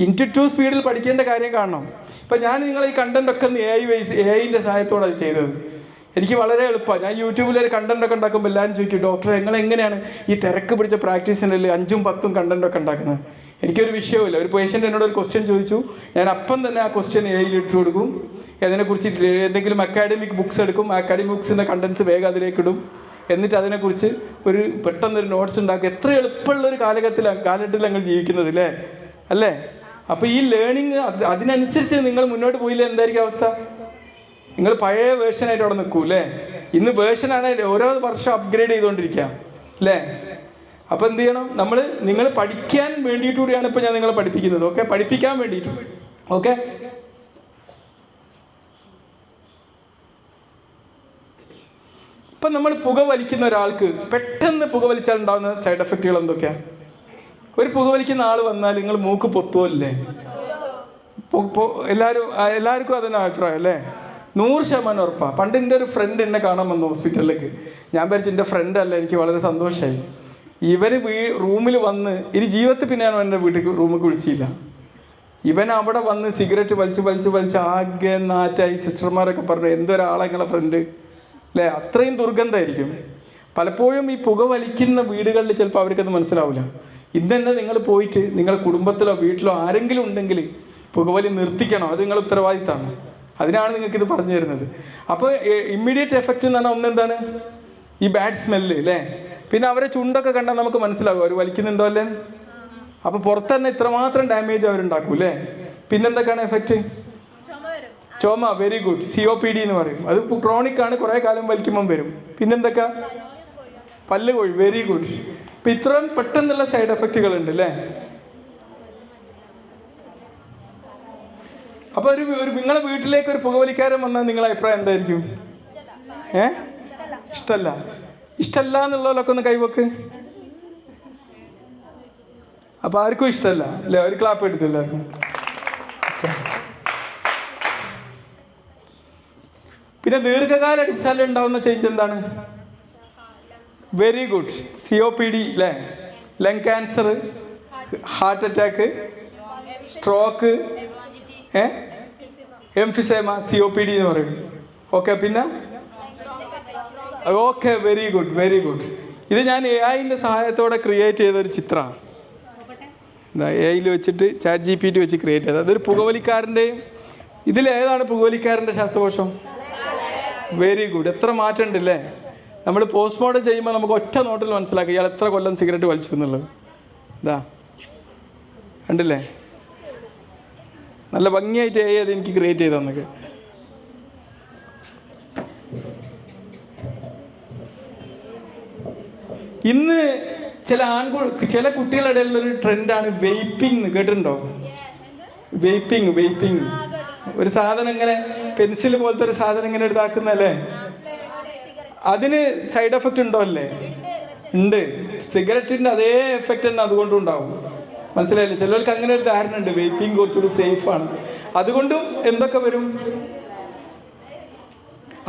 S1: ഇൻറ്റു സ്പീഡിൽ പഠിക്കേണ്ട കാര്യം കാണണം. ഇപ്പം ഞാൻ നിങ്ങൾ ഈ കണ്ടൻറ്റൊക്കെ AI-ൻ്റെ സഹായത്തോടെ അത് ചെയ്തത്. എനിക്ക് വളരെ എളുപ്പമാണ്. ഞാൻ യൂട്യൂബിലൊരു കണ്ടൻറ്റൊക്കെ ഉണ്ടാക്കുമ്പോൾ എല്ലാവരും ചോദിക്കും, ഡോക്ടറെ നിങ്ങൾ എങ്ങനെയാണ് ഈ തിരക്ക് പിടിച്ച പ്രാക്ടീസിനല്ലേ 5ഉം 10ഉം കണ്ടൻറ്റൊക്കെ ഉണ്ടാക്കുന്നത്? എനിക്കൊരു വിഷയമില്ല. ഒരു പേഷ്യൻ്റ് എന്നോട് ഒരു ക്വസ്റ്റ്യൻ ചോദിച്ചു, ഞാൻ അപ്പം തന്നെ ആ ക്വസ്റ്റ്യൻ AI-യിൽ ഇട്ട് കൊടുക്കും. അതിനെക്കുറിച്ച് എന്തെങ്കിലും അക്കാഡമിക് ബുക്സ് എടുക്കും, അക്കാഡമിക് ബുക്സിൻ്റെ കണ്ടൻസ് വേഗം അതിലേക്ക് ഇടും. എന്നിട്ട് അതിനെക്കുറിച്ച് പെട്ടെന്നൊരു നോട്ട്സ് ഉണ്ടാക്കും. എത്ര എളുപ്പമുള്ളൊരു കാലഘട്ടത്തിൽ ഞങ്ങൾ ജീവിക്കുന്നത് അല്ലേ? അപ്പോൾ ഈ ലേണിങ് അതിനനുസരിച്ച് നിങ്ങൾ മുന്നോട്ട് പോയില്ലേ എന്തായിരിക്കും അവസ്ഥ? നിങ്ങൾ പഴയ വേർഷനായിട്ട് അവിടെ നിൽക്കൂ അല്ലേ? ഇന്ന് വേർഷനാണ് ഓരോ വർഷം അപ്ഗ്രേഡ് ചെയ്തുകൊണ്ടിരിക്കുക അല്ലേ? അപ്പോൾ എന്ത് ചെയ്യണം? നിങ്ങൾ പഠിക്കാൻ വേണ്ടിയിട്ടുകൂടിയാണ് ഇപ്പോൾ ഞാൻ നിങ്ങളെ പഠിപ്പിക്കുന്നത്. ഓക്കെ? പഠിപ്പിക്കാൻ വേണ്ടിയിട്ട്. ഓക്കെ? ഇപ്പം നമ്മൾ പുക വലിക്കുന്ന ഒരാൾക്ക് പെട്ടെന്ന് പുക വലിച്ചാൽ ഉണ്ടാകുന്ന സൈഡ് എഫക്റ്റുകൾ എന്തൊക്കെയാണ്? ഒരു പുക വലിക്കുന്ന ആൾ വന്നാൽ നിങ്ങൾ മൂക്ക് പൊത്തുമല്ലേ? എല്ലാവർക്കും അതിന് അഭിപ്രായം അല്ലേ? 100% ഉറപ്പാണ്. പണ്ട് എൻ്റെ ഒരു ഫ്രണ്ട് എന്നെ കാണാൻ വന്നു ഹോസ്പിറ്റലിലേക്ക്. ഞാൻ വിചാരിച്ചു എൻ്റെ ഫ്രണ്ട് അല്ല, എനിക്ക് വളരെ സന്തോഷമായി. ഇവർ റൂമിൽ വന്ന് ജീവിതത്തിൽ പിന്നെ ഞാൻ എൻ്റെ റൂമിൽ വിളിച്ചില്ല. ഇവൻ അവിടെ വന്ന് സിഗരറ്റ് വലിച്ച് ആകെ നാറ്റായി. സിസ്റ്റർമാരൊക്കെ പറഞ്ഞു, എന്തൊരാളെ നിങ്ങളെ ഫ്രണ്ട് അല്ലേ? അത്രയും ദുർഗന്ധമായിരിക്കും. പലപ്പോഴും ഈ പുക വലിക്കുന്ന വീടുകളിൽ ചിലപ്പോൾ അവർക്കത് മനസ്സിലാവില്ല. ഇന്ന് നിങ്ങൾ പോയിട്ട് നിങ്ങളുടെ കുടുംബത്തിലോ വീട്ടിലോ ആരെങ്കിലും ഉണ്ടെങ്കിൽ പുകവലി നിർത്തിക്കണം. അത് നിങ്ങളുടെ ഉത്തരവാദിത്തമാണ്. അതിനാണ് നിങ്ങൾക്കിത് പറഞ്ഞു തരുന്നത്. അപ്പോൾ ഇമ്മീഡിയറ്റ് എഫക്റ്റ് എന്ന് പറഞ്ഞാൽ ഒന്നെന്താണ്? ഈ ബാഡ് സ്മെല്ല് അല്ലേ? പിന്നെ അവരെ ചുണ്ടൊക്കെ കണ്ടാൽ നമുക്ക് മനസ്സിലാവും അവർ വലിക്കുന്നുണ്ടോ അല്ലേ? അപ്പോൾ പുറത്ത് തന്നെ ഇത്രമാത്രം ഡാമേജ് അവരുണ്ടാക്കും അല്ലേ? പിന്നെന്തൊക്കെയാണ് എഫക്റ്റ്? ചുമ. Very good. COPD എന്ന് പറയും. അത് ക്രോണിക് ആണ്, കുറേ കാലം വലിക്കുമ്പം വരും. പിന്നെന്തൊക്കെ? പല്ല് കൊഴി. Very good. ഇപ്പം ഇത്രയും പെട്ടെന്നുള്ള സൈഡ് എഫക്റ്റുകൾ ഉണ്ട് അല്ലേ? അപ്പോൾ നിങ്ങളെ വീട്ടിലേക്ക് ഒരു പുകവലിക്കാരൻ വന്നാൽ നിങ്ങളുടെ അഭിപ്രായം എന്തായിരിക്കും? ഇഷ്ടമല്ല എന്നുള്ളവരൊക്കെ ഒന്ന് കൈവക്ക്. അപ്പോൾ ആർക്കും ഇഷ്ടമല്ല അല്ലേ? ഒരു ക്ലാപ്പ് എടുത്തില്ല. പിന്നെ ദീർഘകാല അടിസ്ഥാനത്തിൽ ഉണ്ടാവുന്ന ചേഞ്ച് എന്താണ്? Very good. COPD അല്ലേ? Lung cancer, heart attack, stroke, emphysema, COPD എന്ന് പറയും. ഓക്കെ, പിന്നെ okay, very good, very good. ഇത് ഞാൻ AI-ൻ്റെ സഹായത്തോടെ ക്രിയേറ്റ് ചെയ്തൊരു ചിത്രമാണ്. AI-ൽ വെച്ചിട്ട് ChatGPT വെച്ച് ക്രിയേറ്റ് ചെയ്തത്. അതൊരു പുകവലിക്കാരൻ്റെയും, ഇതിലേതാണ് പുകവലിക്കാരൻ്റെ ശ്വാസകോശം? Very good. എത്ര മാറ്റം ഉണ്ടല്ലേ. നമ്മൾ പോസ്റ്റ്മോർട്ടം ചെയ്യുമ്പോൾ നമുക്ക് ഒറ്റ നോട്ടിൽ മനസ്സിലാക്കുക ഇയാൾ എത്ര കൊല്ലം സിഗരറ്റ് വലിച്ചു എന്നുള്ളത്. ഇതാ കണ്ടില്ലേ, നല്ല ഭംഗിയായിട്ട് AI അത് എനിക്ക് ക്രിയേറ്റ് ചെയ്ത് തന്നൊക്കെ. ഇന്ന് ചില കുട്ടികളുടെ ഇടയിലുള്ളൊരു ട്രെൻഡാണ് വെയ്പ്പിംഗ്. കേട്ടിട്ടുണ്ടോ? വെയ്പ്പിംഗ്. ഒരു സാധനം ഇങ്ങനെ പെൻസിൽ പോലത്തെ ഒരു സാധനം ഇങ്ങനെ ഇതാക്കുന്നല്ലേ, അതിന് സൈഡ് എഫക്റ്റ് ഉണ്ടോ? അല്ലേ, ഉണ്ട്. സിഗരറ്റിൻ്റെ അതേ എഫക്റ്റ് തന്നെ അതുകൊണ്ടും ഉണ്ടാവും. മനസ്സിലായില്ലേ? ചിലർക്ക് അങ്ങനെ ഒരു ധാരണ ഉണ്ട്, വെയ്പ്പിംഗ് കുറച്ചുകൂടി സേഫാണ്. അതുകൊണ്ടും എന്തൊക്കെ വരും?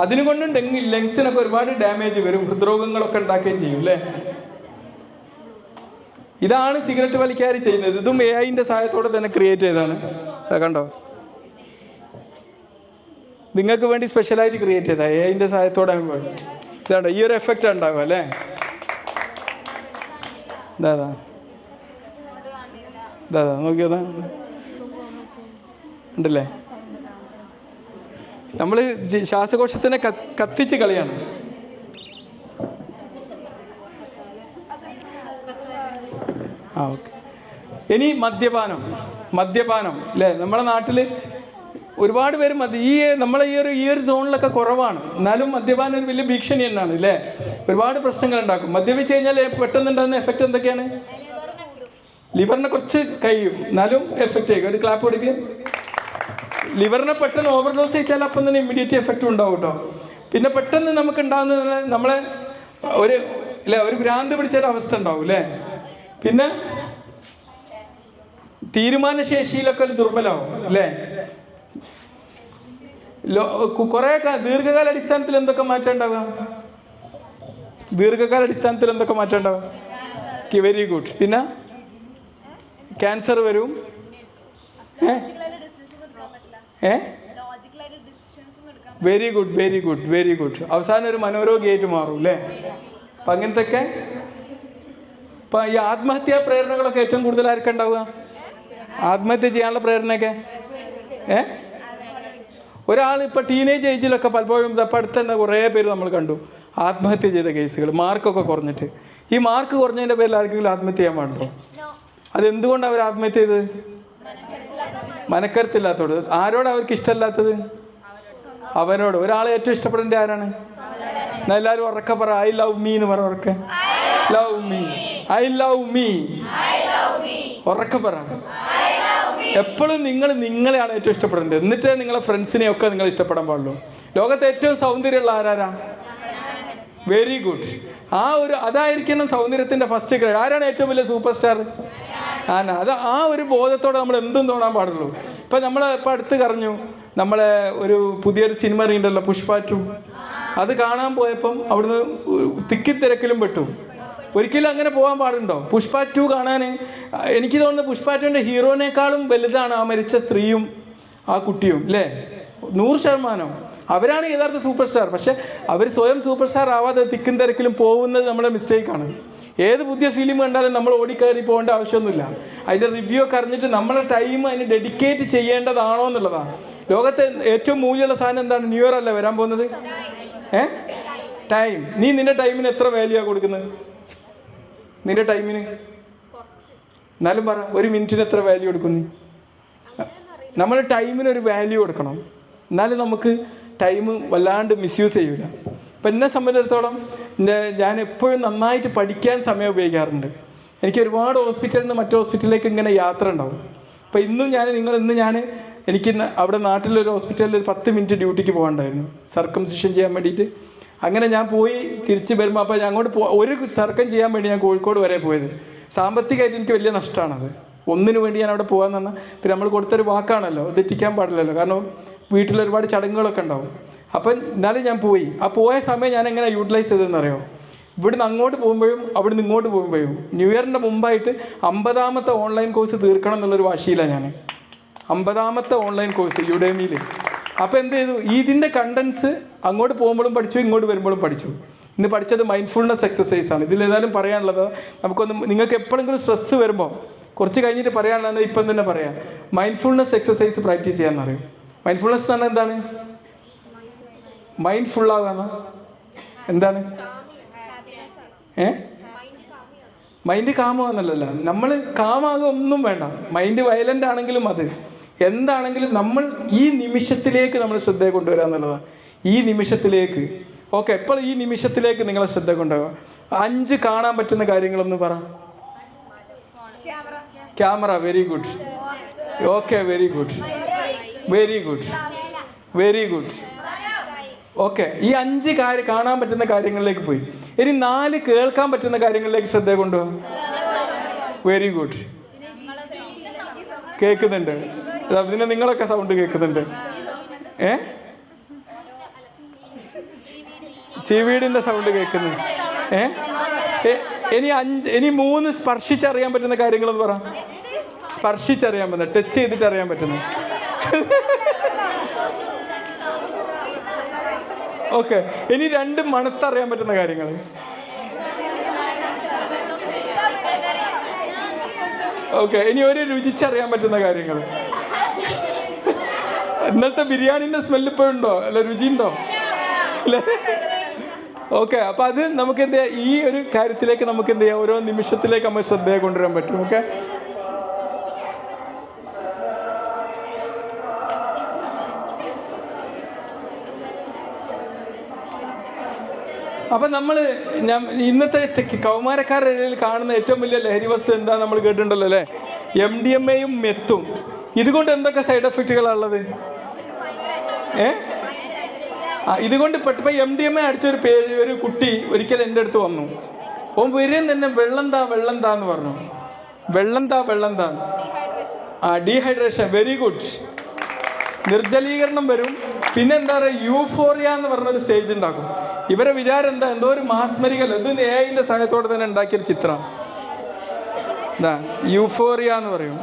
S1: അതിനുകൊണ്ടും ലങ്സിനൊക്കെ ഒരുപാട് ഡാമേജ് വരും, ഹൃദ്രോഗങ്ങളൊക്കെ ഉണ്ടാക്കുകയും ചെയ്യും അല്ലേ. ഇതാണ് സിഗരറ്റ് വലിക്കാർ ചെയ്യുന്നത്. ഇതും AI-ൻ്റെ സഹായത്തോടെ തന്നെ ക്രിയേറ്റ് ചെയ്തതാണ്. കണ്ടോ, നിങ്ങൾക്ക് വേണ്ടി സ്പെഷ്യലായിട്ട് ക്രിയേറ്റ് ചെയ്താൽ AI-ൻ്റെ സഹായത്തോടെ. ഇതാണ്ടോ, ഈ ഒരു എഫക്റ്റ് ഉണ്ടാവുക അല്ലേ. ഇതാ നോക്കിയതാ ഉണ്ടല്ലേ. നമ്മൾ ശ്വാസകോശത്തിനെ കത്തിച്ച് കളിയാണ്. ഓക്കെ. ഇനി മദ്യപാനം അല്ലേ. നമ്മുടെ നാട്ടിൽ ഒരുപാട് പേര് നമ്മളെ ഈ ഒരു സോണിലൊക്കെ കുറവാണ്. എന്നാലും മദ്യപാനം ഒരു വലിയ ഭീഷണി തന്നെയാണ് അല്ലേ. ഒരുപാട് പ്രശ്നങ്ങൾ ഉണ്ടാക്കും. മദ്യപിച്ച് കഴിഞ്ഞാൽ പെട്ടെന്നുണ്ടാകുന്ന എഫക്റ്റ് എന്തൊക്കെയാണ്? ലിവറിനെ കുറച്ച് കഴിയും, എന്നാലും എഫക്റ്റ് ആയിരിക്കും. ഒരു ക്ലാപ്പ് കൊടുക്കുക. ലിവറിനെ പെട്ടെന്ന് ഓവർഡോസ് കഴിച്ചാൽ അപ്പം തന്നെ ഇമ്മീഡിയറ്റ് എഫക്റ്റ് ഉണ്ടാവും കേട്ടോ. പിന്നെ പെട്ടെന്ന് നമുക്ക് ഉണ്ടാകുന്ന നമ്മളെ ഒരു ഭ്രാന്ത് പിടിച്ചൊരവസ്ഥ ഉണ്ടാവും അല്ലേ. പിന്നെ തീരുമാനശേഷിയിലൊക്കെ ഒരു ദുർബലമാവും അല്ലേ. കുറേ ദീർഘകാല അടിസ്ഥാനത്തിൽ എന്തൊക്കെ മാറ്റം ഉണ്ടാവുക? Very good. പിന്നെ ക്യാൻസർ വരും. Very good. അവസാനം ഒരു മനോരോഗിയായിട്ട് മാറും അല്ലേ. അപ്പം അങ്ങനത്തൊക്കെ. ഇപ്പം ഈ ആത്മഹത്യാ പ്രേരണകളൊക്കെ ഏറ്റവും കൂടുതൽ ആർക്കാ ഉണ്ടാവുക? ആത്മഹത്യ ചെയ്യാനുള്ള പ്രേരണയൊക്കെ ഒരാൾ ഇപ്പോൾ ടീനേജ് ഏജിലൊക്കെ പലപ്പോഴും ഇപ്പം അടുത്ത് തന്നെ കുറേ പേര് നമ്മൾ കണ്ടു ആത്മഹത്യ ചെയ്ത കേസുകൾ. മാർക്കൊക്കെ കുറഞ്ഞിട്ട്. ഈ മാർക്ക് കുറഞ്ഞതിൻ്റെ പേരിൽ ആർക്കെങ്കിലും ആത്മഹത്യ ചെയ്യാൻ പാടുണ്ടോ? അതെന്തുകൊണ്ടാണ് അവർ ആത്മഹത്യ ചെയ്തത്? മനക്കരുത്തില്ലാത്തത്. ആരോട് അവർക്ക് ഇഷ്ടമല്ലാത്തത്? അവനോട്. ഒരാളെ ഏറ്റവും ഇഷ്ടപ്പെടേണ്ട ആരാണ്? എന്നാൽ എല്ലാവരും ഉറക്കെ പറ, ഐ ലവ് മീ എന്ന് പറ. ഉറക്കെ love me, I love me. ഉറക്കെ പറ. എപ്പോഴും നിങ്ങളെയാണ് ഏറ്റവും ഇഷ്ടപ്പെടേണ്ടത്. എന്നിട്ടേ നിങ്ങളെ ഫ്രണ്ട്സിനെയൊക്കെ നിങ്ങൾ ഇഷ്ടപ്പെടാൻ പാടുള്ളൂ. ലോകത്തെ ഏറ്റവും സൗന്ദര്യമുള്ള ആരാ? Very good. അതായിരിക്കണം സൗന്ദര്യത്തിൻ്റെ ഫസ്റ്റ് ഗ്രേഡ്. ആരാണ് ഏറ്റവും വലിയ സൂപ്പർ സ്റ്റാർ? ആ ഒരു ബോധത്തോടെ നമ്മൾ എന്തും തോന്നാൻ പാടുള്ളൂ. ഇപ്പം ഇപ്പം അടുത്ത് പറഞ്ഞു നമ്മളെ ഒരു പുതിയൊരു സിനിമ ഇറങ്ങിയിട്ടുണ്ടല്ലോ, പുഷ്പ 2. അത് കാണാൻ പോയപ്പം അവിടുന്ന് തിക്കിത്തിരക്കിലും പെട്ടു. ഒരിക്കലും അങ്ങനെ പോകാൻ പാടുണ്ടോ? പുഷ്പ 2 കാണാൻ എനിക്ക് തോന്നുന്നു പുഷ്പ 2ൻ്റെ ഹീറോനേക്കാളും വലുതാണ് ആ മരിച്ച സ്ത്രീയും ആ കുട്ടിയും അല്ലേ. 100%. അവരാണ് യഥാർത്ഥ സൂപ്പർ സ്റ്റാർ. പക്ഷെ അവർ സ്വയം സൂപ്പർ സ്റ്റാർ ആവാതെ തിക്കും തിരക്കിലും പോകുന്നത് നമ്മുടെ മിസ്റ്റേക്കാണ്. ഏത് പുതിയ ഫിലിം കണ്ടാലും നമ്മൾ ഓടിക്കയറി പോകേണ്ട ആവശ്യമൊന്നുമില്ല. അതിൻ്റെ റിവ്യൂ ഒക്കെ അറിഞ്ഞിട്ട് നമ്മളെ ടൈം അതിന് ഡെഡിക്കേറ്റ് ചെയ്യേണ്ടതാണോ എന്നുള്ളതാണ്. ലോകത്തെ ഏറ്റവും മൂല്യമുള്ള സാധനം എന്താണ്? ന്യൂ ഇയർ അല്ലേ വരാൻ പോകുന്നത്. ടൈം. നീ നിന്റെ ടൈമിന് എത്ര വാല്യൂ കൊടുക്കുന്നത്? നിന്റെ ടൈമിന് എന്നാലും പറ, ഒരു മിനിറ്റിന് എത്ര വാല്യൂ കൊടുക്കുന്നു? നമ്മൾ ടൈമിനൊരു വാല്യൂ കൊടുക്കണം. എന്നാലും നമുക്ക് ടൈം വല്ലാണ്ട് മിസ്യൂസ് ചെയ്യൂല. അപ്പം എന്നെ സംബന്ധിച്ചിടത്തോളം ഞാൻ എപ്പോഴും നന്നായിട്ട് പഠിക്കാൻ സമയം ഉപയോഗിക്കാറുണ്ട്. എനിക്ക് ഒരുപാട് ഹോസ്പിറ്റലിൽ നിന്ന് മറ്റു ഹോസ്പിറ്റലിലേക്ക് ഇങ്ങനെ യാത്ര ഉണ്ടാവും. അപ്പോൾ എനിക്ക് അവിടെ നാട്ടിലൊരു ഹോസ്പിറ്റലിൽ ഒരു 10 മിനിറ്റ് ഡ്യൂട്ടിക്ക് പോകാനുണ്ടായിരുന്നു, സർക്കംസിഷൻ ചെയ്യാൻ വേണ്ടിയിട്ട്. അങ്ങനെ ഞാൻ പോയി തിരിച്ച് വരുമ്പോൾ അപ്പോൾ ഞാൻ അങ്ങോട്ട് ഒരു സർക്കം ചെയ്യാൻ വേണ്ടി ഞാൻ കോഴിക്കോട് വരെ പോയത്. സാമ്പത്തികമായിട്ട് എനിക്ക് വലിയ നഷ്ടമാണത്. ഒന്നിനു വേണ്ടി ഞാൻ അവിടെ പോകാൻ തന്നാൽ പിന്നെ നമ്മൾ കൊടുത്തൊരു വാക്കാണല്ലോ, തെറ്റിക്കാൻ പാടില്ലല്ലോ. കാരണം വീട്ടിലൊരുപാട് ചടങ്ങുകളൊക്കെ ഉണ്ടാവും. അപ്പം എന്നാലും ഞാൻ പോയി. ആ പോയ സമയം ഞാൻ എങ്ങനെ യൂട്ടിലൈസ് ചെയ്തതെന്നറിയോ? ഇവിടുന്ന് അങ്ങോട്ട് പോകുമ്പോഴും അവിടുന്ന് ഇങ്ങോട്ട് പോകുമ്പോഴും ന്യൂ ഇയറിൻ്റെ മുമ്പായിട്ട് 50ാമത്തെ ഓൺലൈൻ കോഴ്സ് തീർക്കണം എന്നുള്ളൊരു വാശിയിലാണ് ഞാൻ. 50ാമത്തെ ഓൺലൈൻ കോഴ്സ് യുഡെമിയിൽ അപ്പോൾ എന്ത് ചെയ്തു, ഇതിൻ്റെ കണ്ടൻസ് അങ്ങോട്ട് പോകുമ്പോഴും പഠിച്ചു, ഇങ്ങോട്ട് വരുമ്പോഴും പഠിച്ചു. ഇന്ന് പഠിച്ചത് മൈൻഡ്ഫുൾനെസ് എക്സസൈസ് ആണ്. ഇതിലേതായാലും പറയാനുള്ളത് നമുക്കൊന്ന്, നിങ്ങൾക്ക് എപ്പോഴെങ്കിലും സ്ട്രെസ്സ് വരുമ്പോൾ കുറച്ച് കഴിഞ്ഞിട്ട് പറയാനുള്ളത് ഇപ്പം തന്നെ പറയാം. മൈൻഡ്ഫുൾനെസ് എക്സസൈസ് പ്രാക്ടീസ് ചെയ്യാമെന്ന് പറയും. മൈൻഡ്ഫുൾനെസ് എന്ന് പറഞ്ഞാൽ എന്താണ്? മൈൻഡ് ഫുള്ളാകാന്ന എന്താണ്? മൈൻഡ് കാമാകുന്നല്ല. നമ്മൾ കാമാകുക ഒന്നും വേണ്ട. മൈൻഡ് വയലൻ്റ് ആണെങ്കിലും അത് എന്താണെങ്കിലും നമ്മൾ ഈ നിമിഷത്തിലേക്ക് നമ്മൾ ശ്രദ്ധയെ കൊണ്ടുവരിക എന്നുള്ളതാണ്. ഈ നിമിഷത്തിലേക്ക്. ഓക്കെ, എപ്പോൾ ഈ നിമിഷത്തിലേക്ക് നിങ്ങളെ ശ്രദ്ധ കൊണ്ടുപോകുക. 5 കാണാൻ പറ്റുന്ന കാര്യങ്ങളൊന്ന് പറ. Camera, very good. Okay, very good, very good, very good. Okay, ഈ 5 കാണാൻ പറ്റുന്ന കാര്യങ്ങളിലേക്ക് പോയി. ഇനി 4 കേൾക്കാൻ പറ്റുന്ന കാര്യങ്ങളിലേക്ക് ശ്രദ്ധ കൊണ്ടുപോകാം. Very good. കേൾക്കുന്നുണ്ട്. പിന്നെ നിങ്ങളൊക്കെ സൗണ്ട് കേൾക്കുന്നുണ്ട്. ചീവീടിൻ്റെ സൗണ്ട് കേൾക്കുന്നു. ഇനി 3 സ്പർശിച്ചറിയാൻ പറ്റുന്ന കാര്യങ്ങളെന്ന് പറ. സ്പർശിച്ചറിയാൻ പറ്റുന്ന, ടച്ച് ചെയ്തിട്ട് അറിയാൻ പറ്റുന്ന. ഓക്കെ, ഇനി 2 മണത്തറിയാൻ പറ്റുന്ന കാര്യങ്ങൾ. ഓക്കെ, ഇനി 1 രുചിച്ചറിയാൻ പറ്റുന്ന കാര്യങ്ങൾ. ഇന്നലത്തെ ബിരിയാണിൻ്റെ സ്മെല്ല് ഇപ്പോഴുണ്ടോ? അല്ല, രുചിയുണ്ടോ? അല്ലേ? ഓക്കെ, അപ്പം അത് നമുക്ക് എന്ത് ചെയ്യാം, ഈ ഒരു കാര്യത്തിലേക്ക് നമുക്ക് എന്ത് ചെയ്യാം, ഓരോ നിമിഷത്തിലേക്ക് നമ്മൾ ശ്രദ്ധയെ കൊണ്ടുവരാൻ പറ്റും. ഓക്കെ, അപ്പം ഇന്നത്തെ കൗമാരക്കാരുടെ ഇടയിൽ കാണുന്ന ഏറ്റവും വലിയ ലഹരി വസ്തു എന്താ നമ്മൾ കേട്ടിട്ടുണ്ടല്ലോ അല്ലേ? MDMAയും മെത്തും. ഇതുകൊണ്ട് എന്തൊക്കെ സൈഡ് എഫക്റ്റുകളാണുള്ളത്? ഇതുകൊണ്ട് പെട്ടപ്പോൾ MDMA അടിച്ചൊരു ഒരു കുട്ടി ഒരിക്കൽ എൻ്റെ അടുത്ത് വന്നു. ഓൻ വരും തന്നെ വെള്ളം താ എന്ന് പറഞ്ഞു. വെള്ളം താ. Dehydration, very good. നിർജ്ജലീകരണം വരും. പിന്നെ എന്താ പറയുക, യൂഫോറിയ എന്ന് പറഞ്ഞൊരു സ്റ്റേജ് ഉണ്ടാക്കും. ഇവരെ വിചാരം എന്താ, എന്തോ ഒരു മാസ്മരികല്ലോ. ഇത് AI-ൻ്റെ സഹായത്തോടെ തന്നെ ഉണ്ടാക്കിയൊരു ചിത്രം. യൂഫോറിയ എന്ന് പറയും.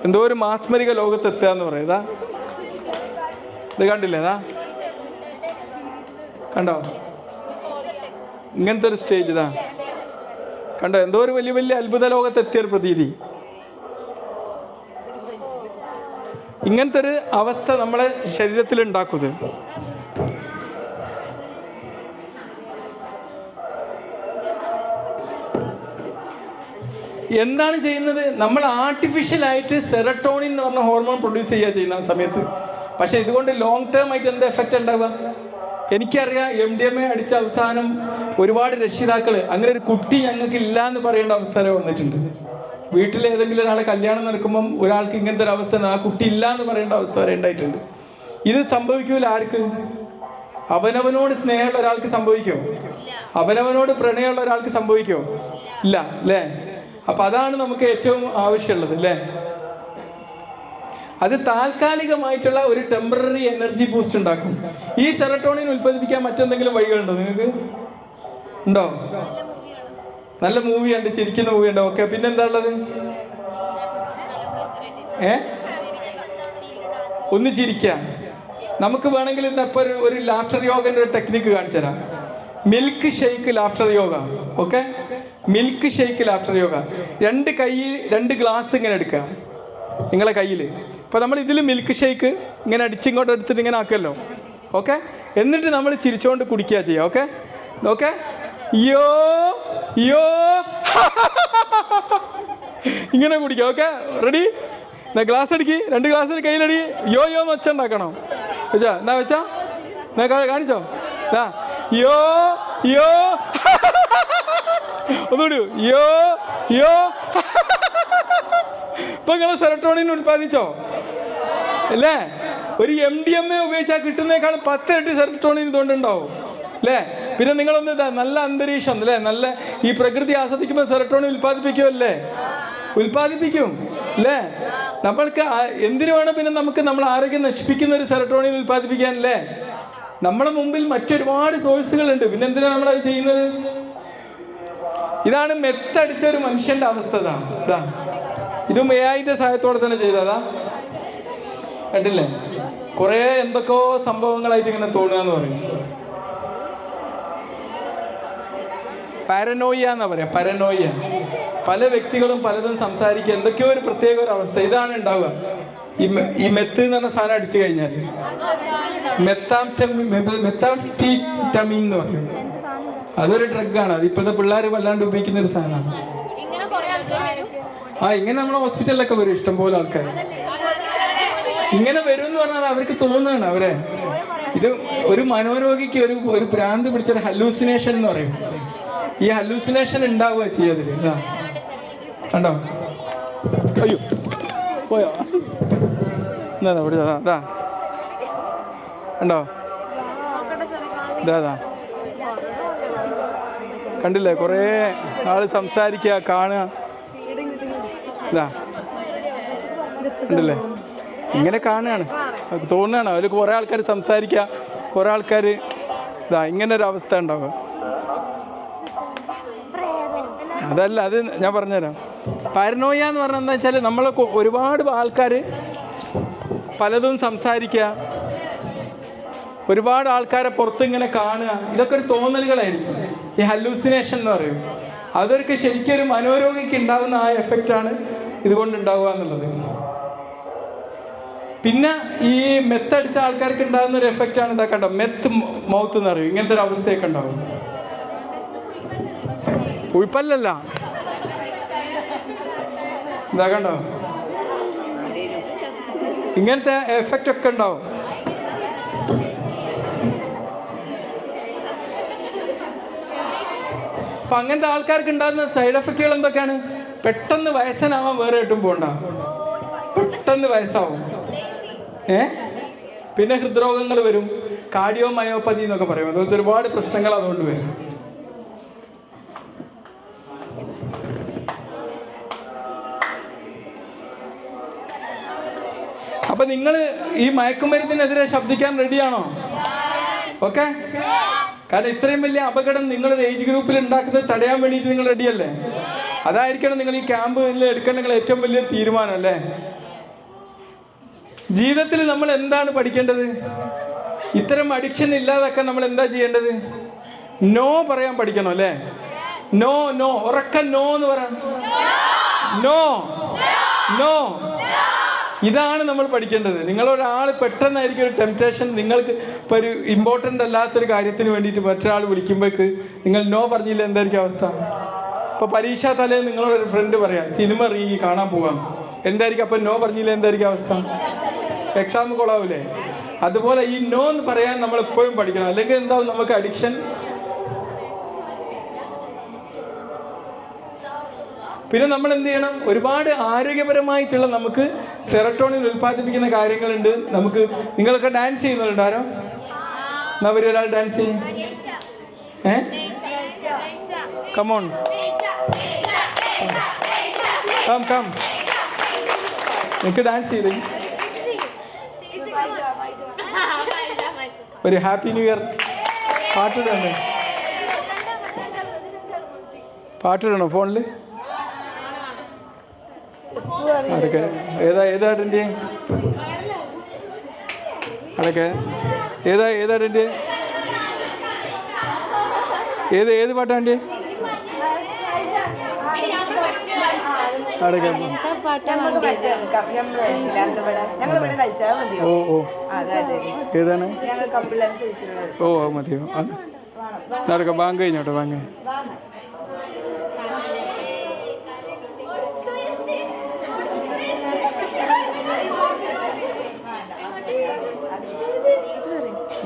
S1: എന്തോ ഒരു മാസ്മരിക ലോകത്തെത്തുക എന്ന് പറയും. ഇത് കണ്ടില്ലേ? കണ്ടോ? ഇങ്ങനത്തെ ഒരു സ്റ്റേജ് കണ്ടോ? എന്തോ ഒരു വലിയ വലിയ അത്ഭുത ലോകത്തെത്തിയൊരു പ്രതീതി. ഇങ്ങനത്തെ ഒരു അവസ്ഥ നമ്മളെ ശരീരത്തിൽ ഉണ്ടാക്കുന്നത്. എന്താണ് ചെയ്യുന്നത്? നമ്മൾ ആർട്ടിഫിഷ്യലായിട്ട് സെറട്ടോണിൻ എന്ന് പറഞ്ഞ ഹോർമോൺ പ്രൊഡ്യൂസ് ചെയ്യുക ചെയ്യുന്ന സമയത്ത്. പക്ഷെ ഇതുകൊണ്ട് ലോങ് ടേം ആയിട്ട് എന്താ എഫക്റ്റ് ഉണ്ടാവുക? എനിക്കറിയാം, MDMA അടിച്ച അവസാനം ഒരുപാട് രക്ഷിതാക്കൾ അങ്ങനെ ഒരു കുട്ടി ഞങ്ങൾക്ക് ഇല്ല എന്ന് പറയേണ്ട അവസ്ഥ വരെ വന്നിട്ടുണ്ട്. വീട്ടിൽ ഏതെങ്കിലും ഒരാളെ കല്യാണം നടക്കുമ്പം ഒരാൾക്ക് ഇങ്ങനത്തെ ഒരു അവസ്ഥ, ആ കുട്ടി ഇല്ല എന്ന് പറയേണ്ട അവസ്ഥ വരെ ഉണ്ടായിട്ടുണ്ട്. ഇത് സംഭവിക്കൂല ആർക്ക്? അവനവനോട് സ്നേഹമുള്ള ഒരാൾക്ക് സംഭവിക്കുമോ? അവനവനോട് പ്രണയമുള്ള ഒരാൾക്ക് സംഭവിക്കുമോ? ഇല്ല അല്ലേ? അപ്പം അതാണ് നമുക്ക് ഏറ്റവും ആവശ്യമുള്ളത് അല്ലേ? അത് താൽക്കാലികമായിട്ടുള്ള ഒരു ടെമ്പററി എനർജി ബൂസ്റ്റ് ഉണ്ടാക്കും. ഈ സെറട്ടോണിൻ ഉൽപ്പാദിപ്പിക്കാൻ മറ്റെന്തെങ്കിലും വഴികളുണ്ടോ നിങ്ങൾക്ക്? ഉണ്ടോ? നല്ല മൂവിയുണ്ട്, ചിരിക്കുന്ന മൂവിയുണ്ട്. ഓക്കെ, പിന്നെന്താ ഉള്ളത്? ഒന്ന് ചിരിക്കാം. നമുക്ക് വേണമെങ്കിൽ ഇന്നിപ്പോൾ ഒരു ലാഫ്റ്റർ യോഗൻ്റെ ഒരു ടെക്നിക്ക് കാണിച്ചു തരാം. Milk shake laughter yoga. Okay, milk shake laughter yoga. 2 കയ്യിൽ 2 ഗ്ലാസ് ഇങ്ങനെ എടുക്കുക നിങ്ങളെ കയ്യിൽ. അപ്പോൾ നമ്മൾ ഇതിൽ മിൽക്ക് ഷെയ്ക്ക് ഇങ്ങനെ അടിച്ചിങ്ങോട്ട് എടുത്തിട്ട് ഇങ്ങനെ ആക്കുമല്ലോ. ഓക്കെ, എന്നിട്ട് നമ്മൾ ചിരിച്ചുകൊണ്ട് കുടിക്കുക ചെയ്യുക. ഓക്കെ ഓക്കെ, യോ യോ ഇങ്ങനെ കുടിക്കുക. Okay, ready? എന്നാ ഗ്ലാസ് അടിക്ക്, 2 ഗ്ലാസ് കയ്യിലടി. യോ യോ എന്ന് വെച്ച ഉണ്ടാക്കണോ? വെച്ചാ എന്നാ വെച്ചാ കാണിച്ചോ? യോ യോ ഒന്നുകൂടി, യോ യോ. ഇപ്പൊ നിങ്ങൾ സെറട്ടോണിൻ ഉൽപ്പാദിച്ചോ അല്ലേ? ഒരു MDMA ഉപയോഗിച്ചാൽ കിട്ടുന്നേക്കാളും 10 ഇരട്ടി സെറട്ടോണിൻ ഇതുകൊണ്ടുണ്ടാവും അല്ലേ? പിന്നെ നിങ്ങളൊന്ന് നല്ല അന്തരീക്ഷം അല്ലേ, നല്ല ഈ പ്രകൃതി ആസ്വദിക്കുമ്പോൾ സെറട്ടോണിൻ ഉൽപ്പാദിപ്പിക്കുമല്ലേ? ഉൽപ്പാദിപ്പിക്കും അല്ലേ? നമ്മൾക്ക് എന്തിനു വേണം പിന്നെ നമുക്ക് നമ്മൾ ആരോഗ്യം നശിപ്പിക്കുന്ന ഒരു സെറട്ടോണിൻ ഉൽപ്പാദിപ്പിക്കാനല്ലേ? നമ്മളെ മുമ്പിൽ മറ്റൊരുപാട് സോഴ്സുകളുണ്ട്. പിന്നെ എന്തിനാണ് നമ്മളത് ചെയ്യുന്നത്? ഇതാണ് മെത്തടിച്ച ഒരു മനുഷ്യന്റെ അവസ്ഥ. ഇതും AI-ന്റെ സഹായത്തോടെ തന്നെ ചെയ്തതാ. കണ്ടില്ലേ? കുറേ എന്തൊക്കെയോ സംഭവങ്ങളായിട്ട് ഇങ്ങനെ തോന്നുക എന്ന് പറയും. പാരനോയ്യ എന്നാ പറയാ, പരനോയ്യ. പല വ്യക്തികളും പലതും സംസാരിക്കുക, എന്തൊക്കെയോ ഒരു പ്രത്യേക ഒരു അവസ്ഥ. ഇതാണ് ഉണ്ടാവുക ഈ മെത്ത് എന്ന് പറഞ്ഞ സാധനം അടിച്ചു കഴിഞ്ഞാൽ. മെത്താംഫെറ്റമീൻ എന്ന് പറയും. അതൊരു ഡ്രഗാണ്. അത് ഇപ്പോഴത്തെ പിള്ളേർ വല്ലാണ്ട് ഉപയോഗിക്കുന്ന ഒരു സാധനമാണ്. ഇങ്ങനെ നമ്മുടെ ഹോസ്പിറ്റലിലൊക്കെ വരും ഇഷ്ടംപോലെ ആൾക്കാർ. ഇങ്ങനെ വരും എന്ന് പറഞ്ഞാൽ അവർക്ക് തോന്നുകയാണ് അവരെ. ഇത് ഒരു മനോരോഗിക്ക് ഒരു ഭ്രാന്ത് പിടിച്ചൊരു ഹല്ലൂസിനേഷൻ എന്ന് പറയും. ഈ ഹല്ലൂസിനേഷൻ ഉണ്ടാവുക ചെയ്യതില്. കണ്ടോ? അയ്യോ പോയോ? എന്താ അതാ കണ്ടോ? ഇതാ കണ്ടില്ലേ? കുറേ ആള് സംസാരിക്കുക, കാണുക. ഇതാ കണ്ടില്ലേ? ഇങ്ങനെ കാണുകയാണ്, തോന്നുകയാണ്. അതിൽ കുറേ ആൾക്കാർ സംസാരിക്കുക, കുറേ ആൾക്കാർ ഇങ്ങനെ ഒരു അവസ്ഥ ഉണ്ടാവുക. അതല്ല, അത് ഞാൻ പറഞ്ഞുതരാം. പാരനോയ എന്ന് പറഞ്ഞാൽ എന്താ വെച്ചാൽ നമ്മൾ ഒരുപാട് ആൾക്കാർ പലതും സംസാരിക്കുക, ഒരുപാട് ആൾക്കാരെ പുറത്ത് ഇങ്ങനെ കാണുക, ഇതൊക്കെ ഒരു തോന്നലുകളായിരിക്കും. ഈ ഹല്ലൂസിനേഷൻ എന്ന് പറയും. അതൊക്കെ ശരിക്കും ഒരു മനോരോഗിക്ക് ഉണ്ടാകുന്ന ആ എഫക്റ്റാണ് ഇതുകൊണ്ടുണ്ടാവുക എന്നുള്ളത്. പിന്നെ ഈ മെത്തടിച്ച ആൾക്കാർക്ക് ഉണ്ടാകുന്ന ഒരു എഫക്റ്റാണ് ഇതാ കണ്ടോ, മെത്ത് മൗത്ത് എന്ന് പറയും. ഇങ്ങനത്തെ ഒരു അവസ്ഥയൊക്കെ ഉണ്ടാവും. ഉൾപ്പല്ലല്ല, ഇതാ കണ്ടോ, ഇങ്ങനത്തെ എഫക്റ്റ് ഒക്കെ ഉണ്ടാവും. അപ്പൊ അങ്ങനത്തെ ആൾക്കാർക്ക് ഉണ്ടാകുന്ന സൈഡ് എഫക്റ്റുകൾ എന്തൊക്കെയാണ്? പെട്ടെന്ന് വയസ്സനാവാൻ വേറെ എട്ടും പോണ്ട, പെട്ടെന്ന് വയസ്സാവും. പിന്നെ ഹൃദ്രോഗങ്ങൾ വരും, കാർഡിയോ മയോപ്പതി എന്നൊക്കെ പറയും. അതുപോലത്തെ ഒരുപാട് പ്രശ്നങ്ങൾ അതുകൊണ്ട് വരും. അപ്പൊ നിങ്ങൾ ഈ മയക്കുമരുന്നിനെതിരെ ശബ്ദിക്കാൻ റെഡിയാണോ? ഓക്കെ. കാരണം ഇത്രയും വലിയ അപകടം നിങ്ങളുടെ ഏജ് ഗ്രൂപ്പിൽ ഉണ്ടാക്കുന്നത് തടയാൻ വേണ്ടിയിട്ട് നിങ്ങൾ റെഡിയല്ലേ? അതായിരിക്കണം നിങ്ങൾ ഈ ക്യാമ്പിൽ എടുക്കേണ്ട നിങ്ങൾ ഏറ്റവും വലിയൊരു തീരുമാനം അല്ലേ? ജീവിതത്തിൽ നമ്മൾ എന്താണ് പഠിക്കേണ്ടത്? ഇത്തരം അഡിക്ഷൻ ഇല്ലാതാക്കാൻ നമ്മൾ എന്താ ചെയ്യേണ്ടത്? നോ പറയാൻ പഠിക്കണം അല്ലേ? നോ നോ, ഉറക്കം നോ എന്ന് പറയാം. നോ നോ, ഇതാണ് നമ്മൾ പഠിക്കേണ്ടത്. നിങ്ങളൊരാൾ പെട്ടെന്നായിരിക്കും ഒരു ടെംപ്റ്റേഷൻ, നിങ്ങൾക്ക് ഇപ്പോൾ ഒരു ഇമ്പോർട്ടൻ്റ് അല്ലാത്തൊരു കാര്യത്തിന് വേണ്ടിയിട്ട് മറ്റൊരാൾ വിളിക്കുമ്പോഴേക്ക് നിങ്ങൾ നോ പറഞ്ഞില്ല, എന്തായിരിക്കും അവസ്ഥ? ഇപ്പോൾ പരീക്ഷാ തലേന്ന് നിങ്ങളോടൊരു ഫ്രണ്ട് പറയാം സിനിമ കാണാൻ പോകാം, എന്തായിരിക്കും? അപ്പം നോ പറഞ്ഞില്ല, എന്തായിരിക്കും അവസ്ഥ? എക്സാം കൊള്ളാവൂലേ? അതുപോലെ ഈ നോ എന്ന് പറയാൻ നമ്മൾ എപ്പോഴും പഠിക്കണം. അല്ലെങ്കിൽ എന്താവും? നമുക്ക് അഡിക്ഷൻ. പിന്നെ നമ്മൾ എന്ത് ചെയ്യണം? ഒരുപാട് ആരോഗ്യപരമായിട്ടുള്ള നമുക്ക് സെറട്ടോണിൻ ഉൽപ്പാദിപ്പിക്കുന്ന കാര്യങ്ങളുണ്ട്. നമുക്ക് നിങ്ങളൊക്കെ ഡാൻസ് ചെയ്യുന്നുണ്ട് ആരോ? എന്നാ വരും, ഒരാൾ ഡാൻസ് ചെയ്യും. കമോൺ, കം കം, നിങ്ങൾക്ക് ഡാൻസ് ചെയ്ത് ഒരു ഹാപ്പി ന്യൂ ഇയർ പാട്ടിടണേ. പാട്ടിടണോ ഫോണിൽ? അതൊക്കെ ഏതാടിൻ്റെ അതൊക്കെ ഏതാടിൻ്റെ ഏത് പാട്ടാൻ്റെ അടക്കം? ഓ ഓ, ഏതാണ്? ഓ മതിയോ? നടക്കാം. ബാങ്ക് കഴിഞ്ഞോട്ടെ, ബാങ്ക്.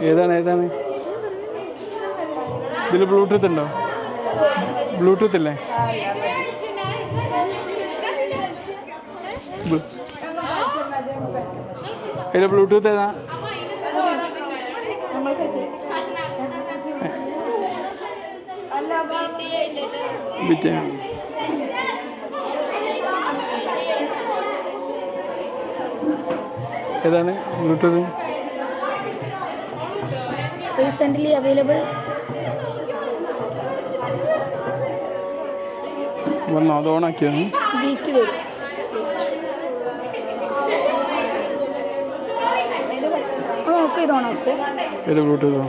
S1: ഏതാണ് ഇതിൽ ബ്ലൂടൂത്ത് ഉണ്ടോ? ബ്ലൂടൂത്ത് ഇല്ലേ? ഇതിൽ ബ്ലൂടൂത്ത് ഏതാ? ഏതാണ് ബ്ലൂടൂത്ത്?
S2: Recently available.
S1: വന്നോ? അത് ഓണാക്കിയാണ്.
S2: ബീറ്റ് വരും. ചെയ്ത് ഓണാക്കും.
S1: ഏത് ബ്ലൂടൂത്തോ?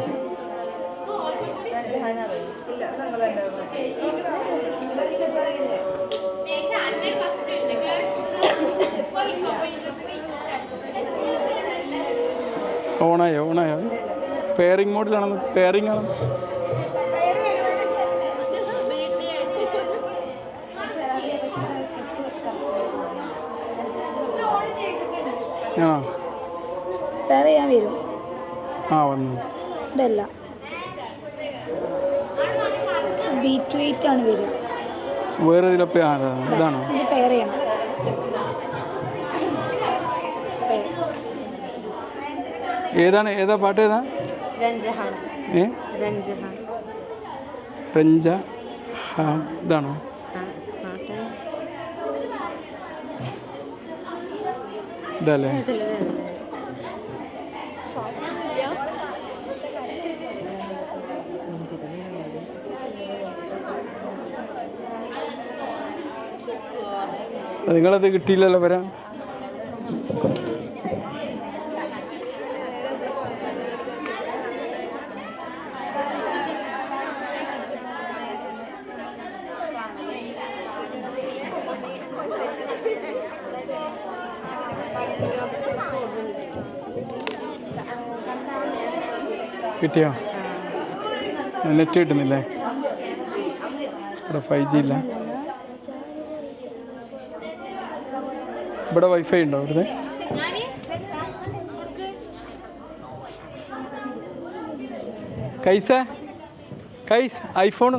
S1: ഓണായോ? പെയറിംഗ് മോഡിലാണെന്ന്. പെയറിംഗ് ആണ്. ആണോ?
S2: വേറെ ഞാൻ വരും.
S1: വന്നു.
S2: ഇതല്ല, ബീറ്റ് വെയിറ്റ് ആണ് വരും.
S1: വേറെ ഇതിലപ്പോ ഇതാണോ?
S2: ഇത് പെയർ ചെയ്യണം.
S1: ഏതാ പാട്ട്? ഏതാ? രഞ്ജ ഇതാണോ? ഇതല്ലേ? നിങ്ങളത് കിട്ടിയില്ലല്ലോ വരാൻ. കിട്ടിയോ? നെറ്റ് കിട്ടുന്നില്ലേ? ഇവിടെ 5G ഇല്ല. ഇവിടെ വൈഫൈ ഉണ്ടോ? ഇവിടുത്തെ കൈസ് ഐഫോൺ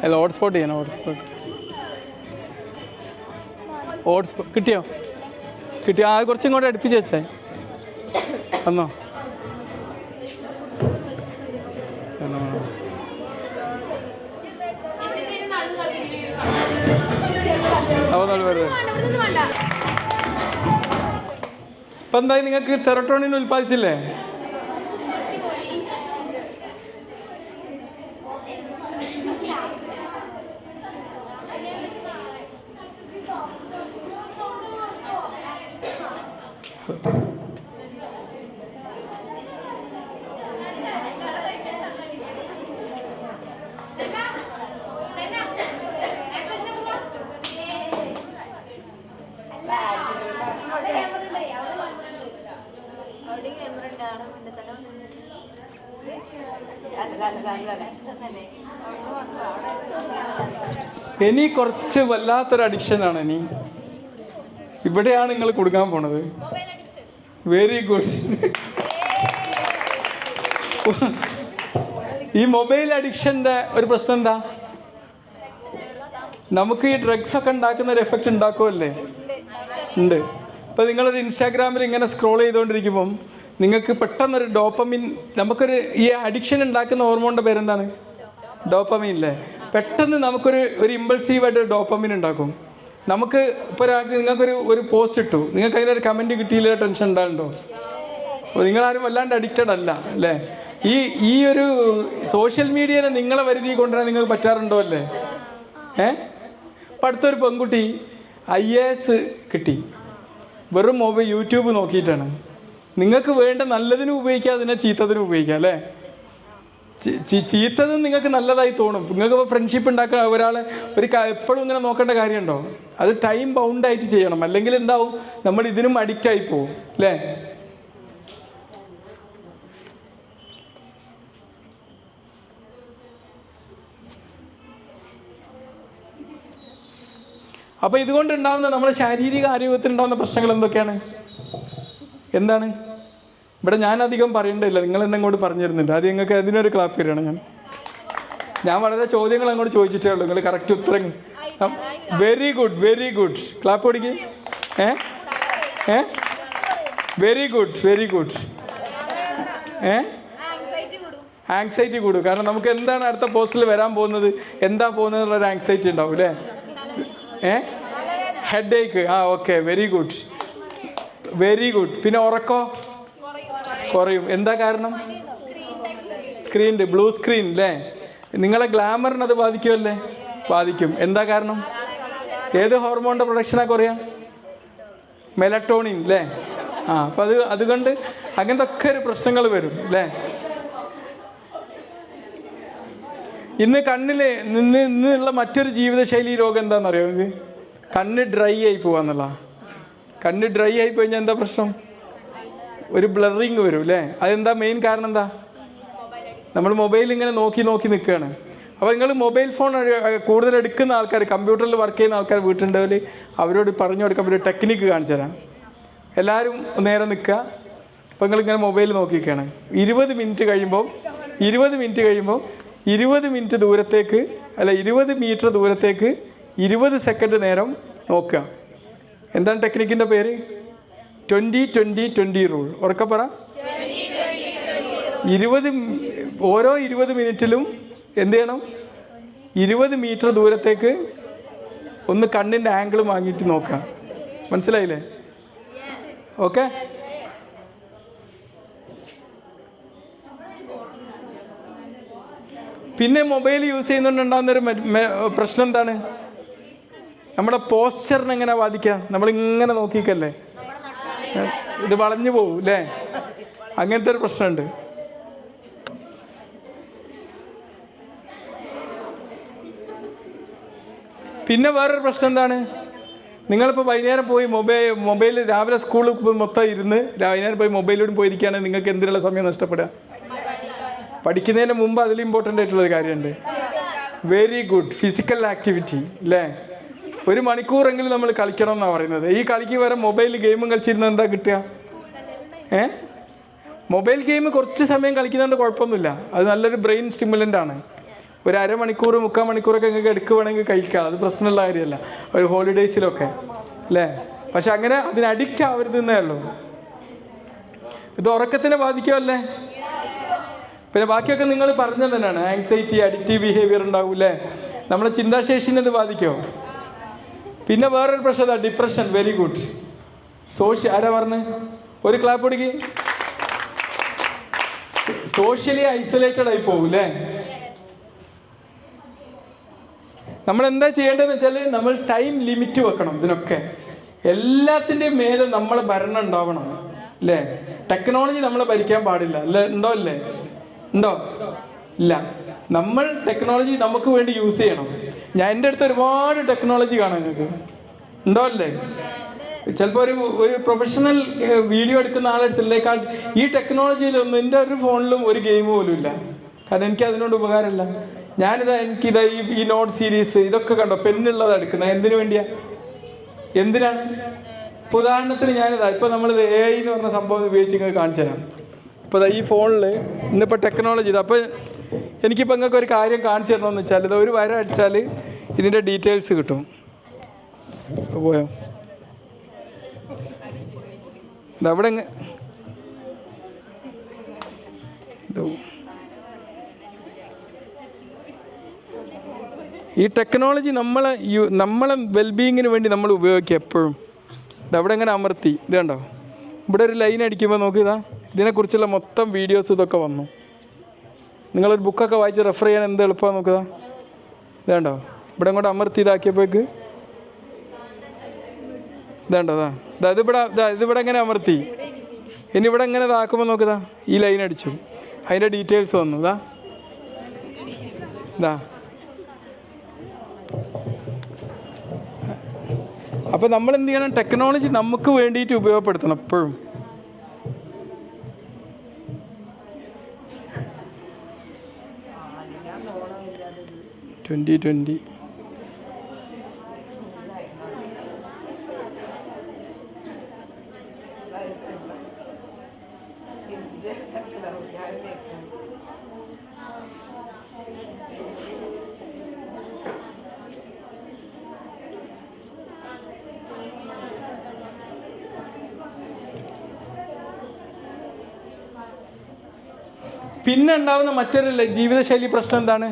S1: അല്ല, ഹോട്ട്സ്പോട്ട് ചെയ്യണം. ഹോട്ട്സ്പോട്ട് കിട്ടിയോ? അത് കുറച്ചും കൂടെ അടുപ്പിച്ച് വെച്ചേ. വന്നോ? ഇപ്പം എന്തായി? നിങ്ങൾക്ക് സെറട്ടോണിൻ ഉൽപ്പാദിച്ചില്ലേ? ഇനി കുറച്ച് വല്ലാത്തൊരു അഡിക്ഷനാണ്. ഇനി ഇവിടെയാണ് നിങ്ങൾ കൊടുക്കാൻ പോണത്. Very good. ഈ മൊബൈൽ അഡിക്ഷൻ്റെ ഒരു പ്രശ്നം എന്താ? നമുക്ക് ഈ ഡ്രഗ്സ് ഒക്കെ ഉണ്ടാക്കുന്ന ഒരു എഫക്റ്റ് ഉണ്ടാക്കുമല്ലേ? ഉണ്ട്. ഇപ്പം നിങ്ങളൊരു ഇൻസ്റ്റാഗ്രാമിൽ ഇങ്ങനെ സ്ക്രോൾ ചെയ്തുകൊണ്ടിരിക്കുമ്പം നിങ്ങൾക്ക് പെട്ടെന്നൊരു ഡോപ്പമിൻ, നമുക്കൊരു ഈ അഡിക്ഷൻ ഉണ്ടാക്കുന്ന ഹോർമോണിൻ്റെ പേരെന്താണ്? ഡോപ്പമിൻ അല്ലേ? പെട്ടെന്ന് നമുക്കൊരു ഇമ്പൾസീവായിട്ട് ഡോപ്പമിൻ ഉണ്ടാക്കും. നമുക്ക് ഇപ്പോൾ നിങ്ങൾക്കൊരു പോസ്റ്റ് ഇട്ടു, നിങ്ങൾക്ക് അതിനൊരു കമൻറ്റ് കിട്ടിയില്ല, ടെൻഷൻ ഉണ്ടാകുന്നുണ്ടോ? അപ്പോൾ നിങ്ങളാരും വല്ലാണ്ട് അഡിക്റ്റഡ് അല്ല അല്ലേ? ഈ ഒരു സോഷ്യൽ മീഡിയനെ നിങ്ങളെ വരുതി കൊണ്ടുവരാൻ നിങ്ങൾക്ക് പറ്റാറുണ്ടോ അല്ലേ? ഇപ്പം അടുത്തൊരു പെൺകുട്ടി IAS കിട്ടി, വെറും യൂട്യൂബ് നോക്കിയിട്ടാണ്. നിങ്ങൾക്ക് വേണ്ട നല്ലതിനും ഉപയോഗിക്കാം, അതിനെ ചീത്തതിനും ഉപയോഗിക്കാം അല്ലേ? ചീത്തതും നിങ്ങൾക്ക് നല്ലതായി തോന്നും. നിങ്ങൾക്ക് ഇപ്പോൾ ഫ്രണ്ട്ഷിപ്പ് ഉണ്ടാക്കാൻ ഒരാളെ എപ്പോഴും ഇങ്ങനെ നോക്കേണ്ട കാര്യമുണ്ടോ? അത് ടൈം ബൗണ്ടായിട്ട് ചെയ്യണം, അല്ലെങ്കിൽ എന്താവും, നമ്മൾ ഇതിനും അഡിക്റ്റായി പോവും അല്ലേ? അപ്പോൾ ഇതുകൊണ്ടുണ്ടാകുന്ന നമ്മുടെ ശാരീരിക ആരോഗ്യത്തിനുണ്ടാകുന്ന പ്രശ്നങ്ങൾ എന്താണ്? ഇവിടെ ഞാനധികം പറയണ്ടില്ല, നിങ്ങൾ എന്നെ അങ്ങോട്ട് പറഞ്ഞു തരുന്നുണ്ട്. അത് നിങ്ങൾക്ക് അതിനൊരു ക്ലാപ്പ് തരണം. ഞാൻ വളരെ ചോദ്യങ്ങൾ അങ്ങോട്ട് ചോദിച്ചിട്ടേ ഉള്ളൂ, നിങ്ങൾ കറക്റ്റ് ഉത്തരം. Very good. ക്ലാപ്പ് കൊടുക്ക്. Very good. ആങ്സൈറ്റി കൂടും. കാരണം നമുക്ക് എന്താണ് അടുത്ത പോസ്റ്റിൽ വരാൻ പോകുന്നത്, എന്താ പോകുന്നതെന്നുള്ളൊരു ആങ്സൈറ്റി ഉണ്ടാവും അല്ലേ? Headache. Okay, very good. പിന്നെ ഉറക്കോ കുറയും. എന്താ കാരണം? ബ്ലൂ സ്ക്രീൻ അല്ലേ? നിങ്ങളെ ഗ്ലാമറിന് അത് ബാധിക്കുമല്ലേ? ബാധിക്കും. എന്താ കാരണം? ഏത് ഹോർമോണിൻ്റെ പ്രൊഡക്ഷനാണ് കുറയാ? മെലറ്റോണിൻ അല്ലേ? അപ്പം അതുകൊണ്ട് അങ്ങനത്തെ ഒക്കെ ഒരു പ്രശ്നങ്ങൾ വരും അല്ലേ. ഇന്ന് കണ്ണിൽ ഇന്നുള്ള മറ്റൊരു ജീവിതശൈലി രോഗം എന്താണെന്നറിയോ നിങ്ങൾക്ക്? കണ്ണ് ഡ്രൈ ആയി പോവാന്നുള്ള. കണ്ണ് ഡ്രൈ ആയി പോയി കഴിഞ്ഞാൽ എന്താ പ്രശ്നം? ഒരു ബ്ലറിങ് വരും അല്ലേ. അതെന്താ മെയിൻ കാരണം? എന്താ? നമ്മൾ മൊബൈൽ ഇങ്ങനെ നോക്കി നിൽക്കുകയാണ്. അപ്പോൾ നിങ്ങൾ മൊബൈൽ ഫോൺ കൂടുതൽ എടുക്കുന്ന ആൾക്കാർ, കമ്പ്യൂട്ടറിൽ വർക്ക് ചെയ്യുന്ന ആൾക്കാർ വീട്ടിലുണ്ടെങ്കിൽ അവരോട് പറഞ്ഞു കൊടുക്കാൻ ഒരു ടെക്നിക്ക് കാണിച്ചു തരാം. എല്ലാവരും നേരെ നിൽക്കുക. അപ്പോൾ നിങ്ങളിങ്ങനെ മൊബൈൽ നോക്കിയിരിക്കുകയാണ്. 20 മിനിറ്റ് കഴിയുമ്പോൾ 20 മിനിറ്റ് ദൂരത്തേക്ക് 20 മീറ്റർ ദൂരത്തേക്ക് 20 സെക്കൻഡ് നേരം നോക്കുക. എന്താണ് ടെക്നിക്കിൻ്റെ പേര്? 20-20-20 റൂൾ. ഉറക്കെ പറ. ഓരോ 20 മിനിറ്റിലും എന്ത് ചെയ്യണം? 20 മീറ്റർ ദൂരത്തേക്ക് ഒന്ന് കണ്ണിൻ്റെ ആംഗിൾ വാങ്ങിയിട്ട് നോക്കുക. മനസ്സിലായില്ലേ? ഓക്കെ. പിന്നെ മൊബൈൽ യൂസ് ചെയ്യുന്നുണ്ടാകുന്നൊരു പ്രശ്നം എന്താണ്? നമ്മുടെ പോസ്ചറിനെ എങ്ങനെ ബാധിക്കുക? നമ്മളിങ്ങനെ നോക്കിക്കല്ലേ, ഇത് വളഞ്ഞു പോകും അല്ലേ. അങ്ങനത്തെ ഒരു പ്രശ്നമുണ്ട്. പിന്നെ വേറൊരു പ്രശ്നം എന്താണ്? നിങ്ങളിപ്പോൾ വൈകുന്നേരം പോയി മൊബൈൽ രാവിലെ സ്കൂളിൽ മൊത്തം ഇരുന്ന് വൈകുന്നേരം പോയി മൊബൈലിലൂടെ പോയിരിക്കുകയാണെങ്കിൽ നിങ്ങൾക്ക് എന്തിനുള്ള സമയം നഷ്ടപ്പെടുക? പഠിക്കുന്നതിന് മുമ്പ് അതിൽ ഇമ്പോർട്ടൻ്റ് ആയിട്ടുള്ളൊരു കാര്യമുണ്ട്. വെരി ഗുഡ് ഫിസിക്കൽ ആക്ടിവിറ്റി അല്ലേ. 1 മണിക്കൂറെങ്കിലും നമ്മൾ കളിക്കണം എന്നാണ് പറയുന്നത്. ഈ കളിക്ക് വരെ മൊബൈൽ ഗെയിമും കളിച്ചിരുന്നത് എന്താ കിട്ടുക? മൊബൈൽ ഗെയിം കുറച്ച് സമയം കളിക്കുന്നതുകൊണ്ട് കുഴപ്പമൊന്നുമില്ല. അത് നല്ലൊരു ബ്രെയിൻ സ്റ്റിമുലൻ്റ് ആണ്. ഒരു അരമണിക്കൂർ 3/4 മണിക്കൂറൊക്കെ നിങ്ങൾക്ക് എടുക്കുകയാണെങ്കിൽ കഴിക്കാം. അത് പ്രശ്നമുള്ള കാര്യമല്ല ഒരു ഹോളിഡേയ്സിലൊക്കെ അല്ലേ. പക്ഷെ അങ്ങനെ അതിന് അഡിക്റ്റ് ആവരുതെന്നേ ഉള്ളൂ. ഇത് ഉറക്കത്തിനെ ബാധിക്കുമല്ലേ. പിന്നെ ബാക്കിയൊക്കെ നിങ്ങൾ പറഞ്ഞത് തന്നെയാണ്. ആങ്സൈറ്റി, അഡിക്റ്റീവ് ബിഹേവിയർ ഉണ്ടാവും അല്ലേ. നമ്മളെ ചിന്താശേഷിനെ ഇത് ബാധിക്കുമോ? പിന്നെ വേറൊരു പ്രശ്നം ഡിപ്രഷൻ. Very good. ആരാ പറഞ്ഞ്? ഒരു ക്ലാപ്പ് കൊടുക്കി. സോഷ്യലി ഐസൊലേറ്റഡ് ആയി പോകും അല്ലേ. നമ്മളെന്താ ചെയ്യേണ്ടതെന്ന് വെച്ചാൽ നമ്മൾ ടൈം ലിമിറ്റ് വെക്കണം. ഇതിനൊക്കെ എല്ലാത്തിൻ്റെയും മേലെ നമ്മളെ ഭരണം ഉണ്ടാവണം അല്ലേ. ടെക്നോളജി നമ്മളെ ഭരിക്കാൻ പാടില്ല അല്ലേ. ഉണ്ടോ? ഇല്ല. നമ്മൾ ടെക്നോളജി നമുക്ക് വേണ്ടി യൂസ് ചെയ്യണം. എൻ്റെ അടുത്ത് ഒരുപാട് ടെക്നോളജി കാണാം. നിങ്ങൾക്ക് ഉണ്ടോ അല്ലേ? ചിലപ്പോൾ ഒരു പ്രൊഫഷണൽ വീഡിയോ എടുക്കുന്ന ആളെടുത്തില്ലേക്കാൾ ഈ ടെക്നോളജിയിലൊന്നും എൻ്റെ ഒരു ഫോണിലും ഒരു ഗെയിം പോലും ഇല്ല. കാരണം എനിക്ക് അതിനോട് ഉപകാരമില്ല. എനിക്കിതാ ഈ നോട്ട് സീരീസ് ഇതൊക്കെ കണ്ടോ, പെന്നുള്ളത് എടുക്കുന്നത് എന്തിനു വേണ്ടിയാ? എന്തിനാണ്? ഉദാഹരണത്തിന് ഇപ്പോൾ നമ്മളിത് AI എന്ന് പറഞ്ഞ സംഭവം ഉപയോഗിച്ച് നിങ്ങൾക്ക് കാണിച്ചു തരാം. ഇപ്പോൾ ഈ ഫോണിൽ ഇന്നിപ്പോൾ ടെക്നോളജി അപ്പോൾ എനിക്കിപ്പോൾ നിങ്ങൾക്ക് ഒരു കാര്യം കാണിച്ചു തരണമെന്ന് വെച്ചാൽ ഇത് ഒരു വര അടിച്ചാൽ ഇതിൻ്റെ ഡീറ്റെയിൽസ് കിട്ടും. പോയോ? ഇതവിടെ ഈ ടെക്നോളജി നമ്മളെ വെൽബീയിങ്ങിന് വേണ്ടി നമ്മൾ ഉപയോഗിക്കുക എപ്പോഴും. ഇതവിടെ എങ്ങനെ അമർത്തി ഇത് കണ്ടോ, ഇവിടെ ഒരു ലൈൻ അടിക്കുമ്പോൾ നോക്കിയതാ ഇതിനെക്കുറിച്ചുള്ള മൊത്തം വീഡിയോസ് ഇതൊക്കെ വന്നു. നിങ്ങളൊരു ബുക്കൊക്കെ വായിച്ച് റെഫർ ചെയ്യാൻ എന്ത് എളുപ്പമാണ് നോക്കുക. ഇത് കണ്ടോ, ഇവിടെ അങ്ങോട്ട് അമർത്തി ഇതാക്കിയപ്പോഴേക്ക് ഇതാണ്ടോ ഇതിവിടെ എങ്ങനെ അമർത്തി. ഇനി ഇവിടെ എങ്ങനെ ഇതാക്കുമ്പോൾ നോക്കുതാ ഈ ലൈൻ അടിച്ചു, അതിൻ്റെ ഡീറ്റെയിൽസ് വന്നു. ഇതാ അപ്പോൾ നമ്മൾ എന്ത് ചെയ്യണം? ടെക്നോളജി നമുക്ക് വേണ്ടിയിട്ട് ഉപയോഗപ്പെടുത്തണം എപ്പോഴും. ട്വൻ്റി പിന്നെ ഉണ്ടാകുന്ന മറ്റൊരു ജീവിതശൈലി പ്രശ്നം എന്താണ്?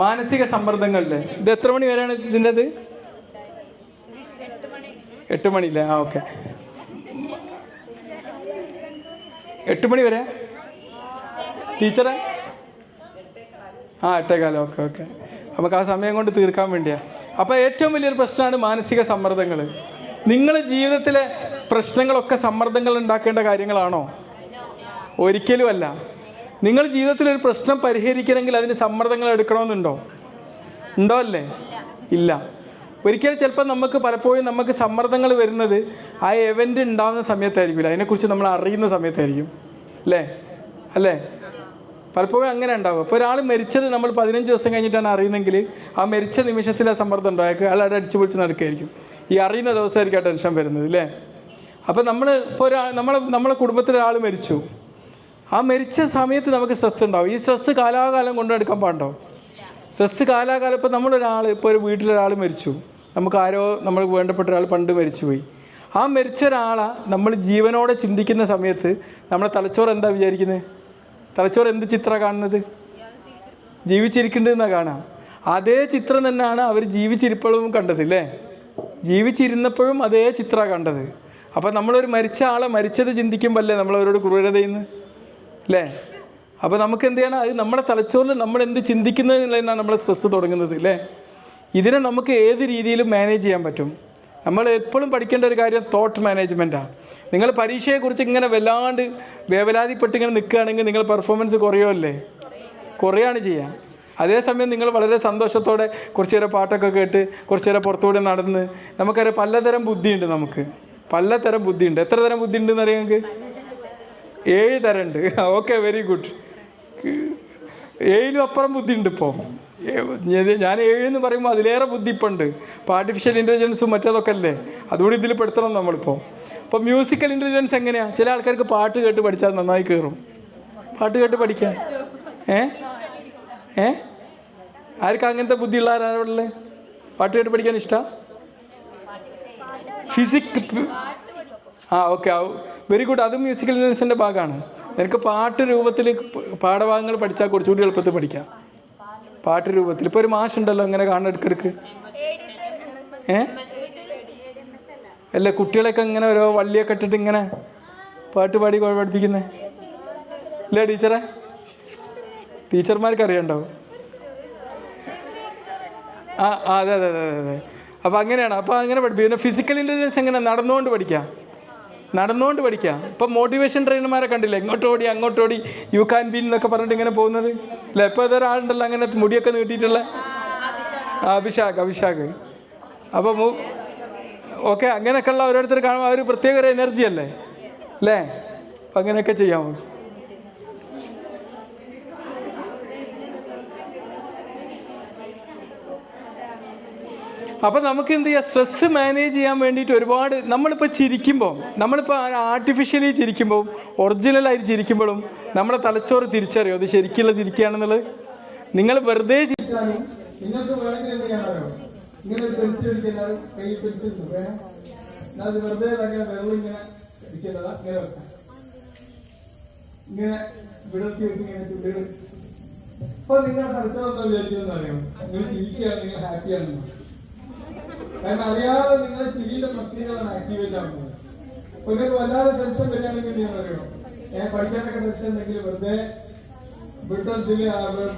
S1: മാനസിക സമ്മർദ്ദങ്ങളിലെ. ഇത് എത്ര മണി വരെയാണ് ഇതിൻ്റെത്? 8 മണിയില്ലേ? ഓക്കെ, 8 മണി വരെ ടീച്ചറെ? 8:15. ഓക്കെ. നമുക്ക് ആ സമയം കൊണ്ട് തീർക്കാൻ വേണ്ടിയാണ്. അപ്പോൾ ഏറ്റവും വലിയൊരു പ്രശ്നമാണ് മാനസിക സമ്മർദ്ദങ്ങൾ. നിങ്ങൾ ജീവിതത്തിലെ പ്രശ്നങ്ങളൊക്കെ സമ്മർദ്ദങ്ങൾ ഉണ്ടാക്കേണ്ട കാര്യങ്ങളാണോ? ഒരിക്കലും അല്ല. നിങ്ങൾ ജീവിതത്തിൽ ഒരു പ്രശ്നം പരിഹരിക്കണമെങ്കിൽ അതിന് സമ്മർദ്ദങ്ങൾ എടുക്കണമെന്നുണ്ടോ? ഉണ്ടോ? അല്ലേ? ഇല്ല. ഒരിക്കലും ചിലപ്പോൾ നമുക്ക് പലപ്പോഴും നമുക്ക് സമ്മർദ്ദങ്ങൾ വരുന്നത് ആ എവൻ്റ് ഉണ്ടാകുന്ന സമയത്തായിരിക്കില്ല, അതിനെക്കുറിച്ച് നമ്മൾ അറിയുന്ന സമയത്തായിരിക്കും. അല്ലേ? പലപ്പോഴും അങ്ങനെ ഉണ്ടാവും. അപ്പോൾ ഒരാൾ മരിച്ചത് നമ്മൾ 15 ദിവസം കഴിഞ്ഞിട്ടാണ് അറിയുന്നെങ്കിൽ ആ മരിച്ച നിമിഷത്തിൽ ആ സമ്മർദ്ദം ഉണ്ടായേക്ക് അയാൾ അവിടെ അടിച്ചു പൊളിച്ച് നടക്കുകയായിരിക്കും. ഈ അറിയുന്ന ദിവസമായിരിക്കും ആ ടെൻഷൻ വരുന്നത്. അല്ലേ? അപ്പോൾ ഇപ്പോൾ നമ്മളെ കുടുംബത്തിൽ ഒരാൾ മരിച്ചു. ആ മരിച്ച സമയത്ത് നമുക്ക് സ്ട്രെസ് ഉണ്ടാവും. ഈ സ്ട്രെസ് കാലാകാലം കൊണ്ടെടുക്കാൻ പാടുണ്ടോ? സ്ട്രെസ് കാലാകാലം ഇപ്പോൾ ഒരു വീട്ടിലൊരാൾ മരിച്ചു, നമ്മൾ വേണ്ടപ്പെട്ട ഒരാൾ പണ്ട് മരിച്ചുപോയി. ആ മരിച്ച ഒരാളെ നമ്മൾ ജീവനോടെ ചിന്തിക്കുന്ന സമയത്ത് നമ്മുടെ തലച്ചോറ് എന്താ വിചാരിക്കുന്നത്? തലച്ചോറ് എന്ത് ചിത്രം കാണുന്നത്? ജീവിച്ചിരിക്കേണ്ടതെന്നാണ് കാണാം. അതേ ചിത്രം തന്നെയാണ് അവർ ജീവിച്ചിരിപ്പോഴും കണ്ടത്. അല്ലേ? ജീവിച്ചിരുന്നപ്പോഴും അതേ ചിത്രമാണ് കണ്ടത്. അപ്പോൾ നമ്മളൊരു മരിച്ച ആളെ മരിച്ചത് ചിന്തിക്കുമ്പോൾ അല്ലേ നമ്മളവരോട് ക്രൂരതയെന്ന്? അല്ലേ? അപ്പോൾ നമുക്ക് എന്ത് ചെയ്യണം? അത് നമ്മുടെ തലച്ചോറിൽ നമ്മൾ എന്ത് ചിന്തിക്കുന്നതിനാണ് നമ്മളെ സ്ട്രെസ്സ് തുടങ്ങുന്നത്. അല്ലേ? ഇതിനെ നമുക്ക് ഏത് രീതിയിലും മാനേജ് ചെയ്യാൻ പറ്റും. നമ്മൾ എപ്പോഴും പഠിക്കേണ്ട ഒരു കാര്യം തോട്ട് മാനേജ്മെൻറ്റാണ്. നിങ്ങൾ പരീക്ഷയെക്കുറിച്ച് ഇങ്ങനെ വല്ലാണ്ട് വേവലാതിപ്പെട്ട് ഇങ്ങനെ നിൽക്കുകയാണെങ്കിൽ നിങ്ങൾ പെർഫോമൻസ് കുറയാണ് ചെയ്യുക. അതേസമയം നിങ്ങൾ വളരെ സന്തോഷത്തോടെ കുറച്ച് നേരം പാട്ടൊക്കെ കേട്ട് കുറച്ച് നേരം പുറത്തുകൂടെ നടന്ന് നമുക്കറിയാം പലതരം ബുദ്ധിയുണ്ട്. പലതരം ബുദ്ധിയുണ്ട്. എത്ര തരം ബുദ്ധി ഉണ്ടെന്ന് അറിയാം? നിങ്ങൾക്ക് 7 തരമുണ്ട്. Okay, very good. 7 അപ്പുറം ബുദ്ധിയുണ്ട് ഇപ്പോൾ. ഞാൻ 7 എന്ന് പറയുമ്പോൾ അതിലേറെ ബുദ്ധി ഇപ്പോൾ ഉണ്ട്. ഇപ്പോൾ ആർട്ടിഫിഷ്യൽ ഇൻ്റലിജൻസും മറ്റേതൊക്കെ അല്ലേ, അതുകൂടി ഇതിൽ പെടുത്തണം നമ്മളിപ്പോൾ. ഇപ്പോൾ മ്യൂസിക്കൽ ഇൻ്റലിജൻസ് എങ്ങനെയാണ്? ചില ആൾക്കാർക്ക് പാട്ട് കേട്ട് പഠിച്ചാൽ നന്നായി കയറും. പാട്ട് കേട്ട് പഠിക്കാൻ ആർക്കും അങ്ങനത്തെ ബുദ്ധിയുള്ള ആരാളുള്ളത്? പാട്ട് കേട്ട് പഠിക്കാൻ ഇഷ്ടമാണ്? Okay, very good. അതും മ്യൂസിക്കൽ ഇൻ്റലിജൻസിൻ്റെ ഭാഗമാണ്. എനിക്ക് പാട്ട് രൂപത്തിൽ പാഠഭാഗങ്ങൾ പഠിച്ചാൽ കുറച്ചുകൂടി എളുപ്പത്തിൽ പഠിക്കാം. പാട്ട് രൂപത്തിൽ ഇപ്പോൾ ഒരു മാഷുണ്ടല്ലോ ഇങ്ങനെ കാണുന്ന ഇടയ്ക്കിടയ്ക്ക്. അല്ലേ? കുട്ടികളൊക്കെ ഇങ്ങനെ ഓരോ വള്ളിയൊക്കെ ഇട്ടിട്ട് ഇങ്ങനെ പാട്ട് പാടി പഠിപ്പിക്കുന്നത് അല്ലേ ടീച്ചറെ? ടീച്ചർമാർക്ക് അറിയണ്ടാവും. അതെ. അപ്പോൾ അങ്ങനെയാണ്. അപ്പോൾ അങ്ങനെ പഠിപ്പിക്കും. പിന്നെ ഫിസിക്കൽ ഇൻ്റലിജൻസ് എങ്ങനെ? നടന്നുകൊണ്ട് പഠിക്കാം. ഇപ്പം മോട്ടിവേഷൻ ട്രെയിനർമാരെ കണ്ടില്ലേ? ഇങ്ങോട്ടോടി അങ്ങോട്ടോടി യു ക്യാൻ ബി എന്നൊക്കെ പറഞ്ഞിട്ട് ഇങ്ങനെ പോകുന്നത് അല്ലേ? ഇപ്പോൾ ഏതൊരാളുണ്ടല്ലോ അങ്ങനെ മുടിയൊക്കെ നീട്ടിയിട്ടുള്ള അഭിഷാഖ്. അപ്പോൾ ഓക്കെ, അങ്ങനെയൊക്കെയുള്ള ഓരോരുത്തർ കാണുമ്പോൾ ആ ഒരു പ്രത്യേക ഒരു എനർജി അല്ലേ? അപ്പം അങ്ങനെയൊക്കെ ചെയ്യാമോ? അപ്പോൾ നമുക്ക് എന്ത് ചെയ്യാം? സ്ട്രെസ്സ് മാനേജ് ചെയ്യാൻ വേണ്ടിയിട്ട് ഒരുപാട് നമ്മളിപ്പോൾ ആർട്ടിഫിഷ്യലി ചിരിക്കുമ്പോൾ ഒറിജിനലായിട്ട് ചിരിക്കുമ്പോഴും നമ്മുടെ തലച്ചോറ് തിരിച്ചറിയും അത് ശരിക്കുള്ള ചിരിക്കുകയാണെന്നുള്ളത്. നിങ്ങൾ വെറുതെ നിങ്ങൾക്ക് വേണമെങ്കിൽ എന്ത് ചെയ്യാനോ ഇങ്ങനെ പെരിച്ചടിക്കുന്നത് കൈ പെരിച്ചിരുന്നു അത് വെറുതെ അങ്ങനെ വെള്ളം ഇങ്ങനെ ഇരിക്കുന്നതാ ഇങ്ങനെ വെക്കാം. ഇങ്ങനെ വിടർത്തി വെക്കും ഇങ്ങനെ ചുള്ളികൾ. അപ്പൊ നിങ്ങളുടെ തലച്ചോറെന്താ വിചാരിക്കുന്നത് അറിയാം? നിങ്ങൾ ചിരിക്കുകയാണ്, നിങ്ങൾ ഹാപ്പിയാണെന്ന്. കാരണം അറിയാതെ നിങ്ങളുടെ ചിരിയുടെ പ്രക്രിയകളാണ് ആക്ടിവേറ്റ് ആകുന്നത്. അപ്പൊ നിങ്ങൾക്ക് വല്ലാതെ ടെൻഷൻ വരികയാണെങ്കിൽ ഞാൻ അറിയണം, പഠിക്കാനൊക്കെ ടെൻഷൻ ഉണ്ടെങ്കിൽ വെറുതെ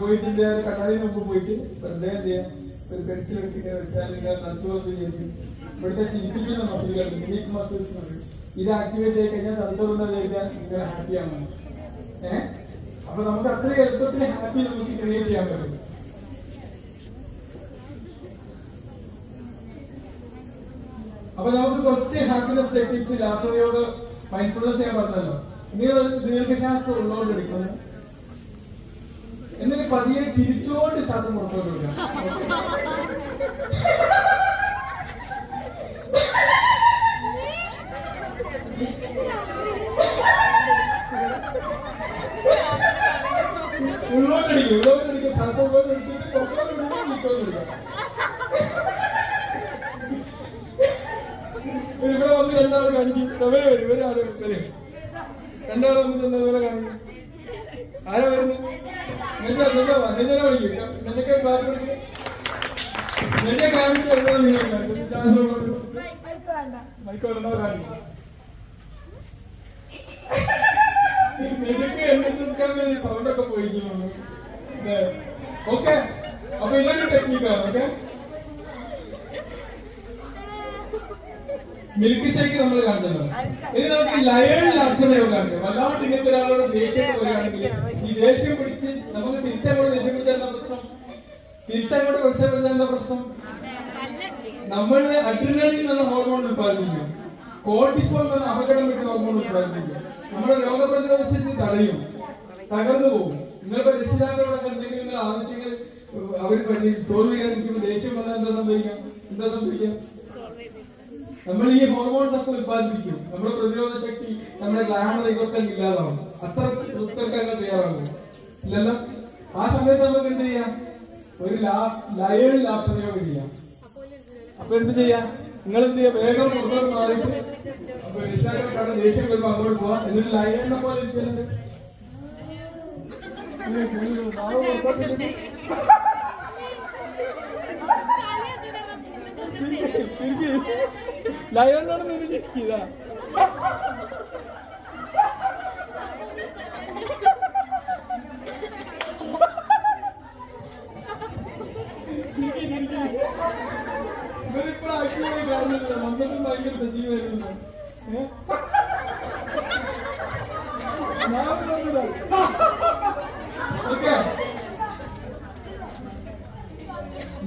S1: പോയിട്ടിന്റെ കണ്ണാടിന് മുമ്പ് പോയിട്ട് വെറുതെ എന്ത് ചെയ്യാം, ഒരു പെൻസിലെടുത്ത് ഇങ്ങനെ വെച്ചാൽ നിങ്ങൾ തലച്ചോറ് വിചാരിക്കും ഇവിടുത്തെ ചിരിപ്പിക്കുന്ന മസിലുകൾ യുണീക് മസിൽസ് ഇത് ആക്ടിവേറ്റ് ആയി കഴിഞ്ഞാൽ തലച്ചോറെന്ന് വിചാരിക്കാൻ നിങ്ങൾ ഹാപ്പിയാണ്. അപ്പൊ നമുക്ക് അത്രയും എളുപ്പത്തിൽ ഹാപ്പി നമുക്ക് ക്രിയേറ്റ് ചെയ്യാൻ പറ്റും. അപ്പൊ നമുക്ക് കുറച്ച് ഹാപ്പിനെസ് ടെക്നിക്സ് രാത്രിയോട് മൈൻഡ്ഫുൾനെസ് ഞാൻ പറഞ്ഞല്ലോ. നിങ്ങൾ ദീർഘശ്വാസം ഉള്ളതുകൊണ്ട് എടുക്കുന്നു, എന്നിട്ട് പതിയെ ചിരിച്ചുകൊണ്ട് ശ്വാസം പുറത്തോട്ട്. ഉള്ളോട്ടടിക്കും ശ്വാസം ഉള്ളോട്ട് എടുത്തിട്ട് പുറത്തോട്ട്. ഇവിടെ വന്ന് രണ്ടാൾ കാണിക്കും, ഇവരാണ് വരും. രണ്ടാൾ വന്നിട്ട് എന്താ കാണിക്കും? ആരാ വരുന്നു? നെഞ്ഞനെ വിളിക്കും, നെഞ്ഞൊക്കെ ക്ലാസ് കൊടുക്കും, നെഞ്ഞ കാണിക്കും. എന്താ നിങ്ങൾ മൈക്കോണ്ടോ കാണിക്കും? നെഞ്ഞക്ക് എന്നെ സൗണ്ടൊക്കെ പോയിരിക്കുന്നു. ഓക്കെ, അപ്പൊ ഇതൊരു ടെക്നിക്കാണ്. ഓക്കെ, മിൽക്ക് ഷേക്ക് നമ്മൾ കാണുന്നല്ലോ. ഇനി നമുക്ക് ലയൺ ലാഫ്റ്റർ യോഗ കാണിക്കാം. വല്ലാണ്ട് ഇങ്ങനത്തെ ഒരാളോട് ദേഷ്യം വരികയാണെങ്കിൽ ഈ ദേഷ്യം പിടിച്ച് നമുക്ക് തിരിച്ചങ്ങോട്ട് ദേഷ്യം പിടിച്ചാൽ എന്താ പ്രശ്നം? തിരിച്ചങ്ങോട്ട് പിടിച്ചാൽ എന്താ പ്രശ്നം? നമ്മളുടെ അഡ്രിനലിൻ എന്ന ഹോർമോൺ ഉത്പാദിപ്പിക്കും, കോർട്ടിസോൾ എന്ന അപകടം വെച്ച ഹോർമോൺ ഉത്പാദിപ്പിക്കും. നമ്മുടെ രോഗപ്രതിരോധ ശക്തി തടയും, തകർന്നു പോകും. നിങ്ങളുടെ രക്ഷിതാക്കളോടൊക്കെ എന്തെങ്കിലും നിങ്ങൾ ആവശ്യങ്ങൾ അവർ സോൾവ് ചെയ്യാതിരിക്കുമ്പോൾ ദേഷ്യം വന്നാൽ എന്താ സംഭവിക്കാം? നമ്മൾ ഈ ഹോർമോൺസ് ഒക്കെ ഉത്പാദിപ്പിക്കും, നമ്മുടെ പ്രതിരോധ ശക്തി, നമ്മുടെ ഗ്ലാമർ ഇതൊക്കെ ഇല്ലാതാവും. അത്ര വൃത്തികൾക്കങ്ങൾ തയ്യാറാകും ഇല്ലല്ലോ. ആ സമയത്ത് നമുക്ക് എന്ത് ചെയ്യാം? ഒരു ലയൺ ലാഫ്റ്റർ യോഗ ചെയ്യാം. അപ്പൊ എന്ത് ചെയ്യാം? നിങ്ങൾ എന്ത് ചെയ്യാം? വേഗം പുറത്തോട്ട് മാറിയിട്ട് അപ്പൊ രക്ഷിതാക്കളെ ദേഷ്യം വരുമ്പോ അങ്ങോട്ട് പോവാം. എന്നിട്ട് ലയണിനെ പോലെ ഇരിക്കുന്നുണ്ട് ലയണാണെന്ന് ഇതാ ഇവരിപ്പോൾ ആക്റ്റീവായി കാണുന്നില്ല. നമ്മളും ഭയങ്കര സജീവമായിരുന്നു.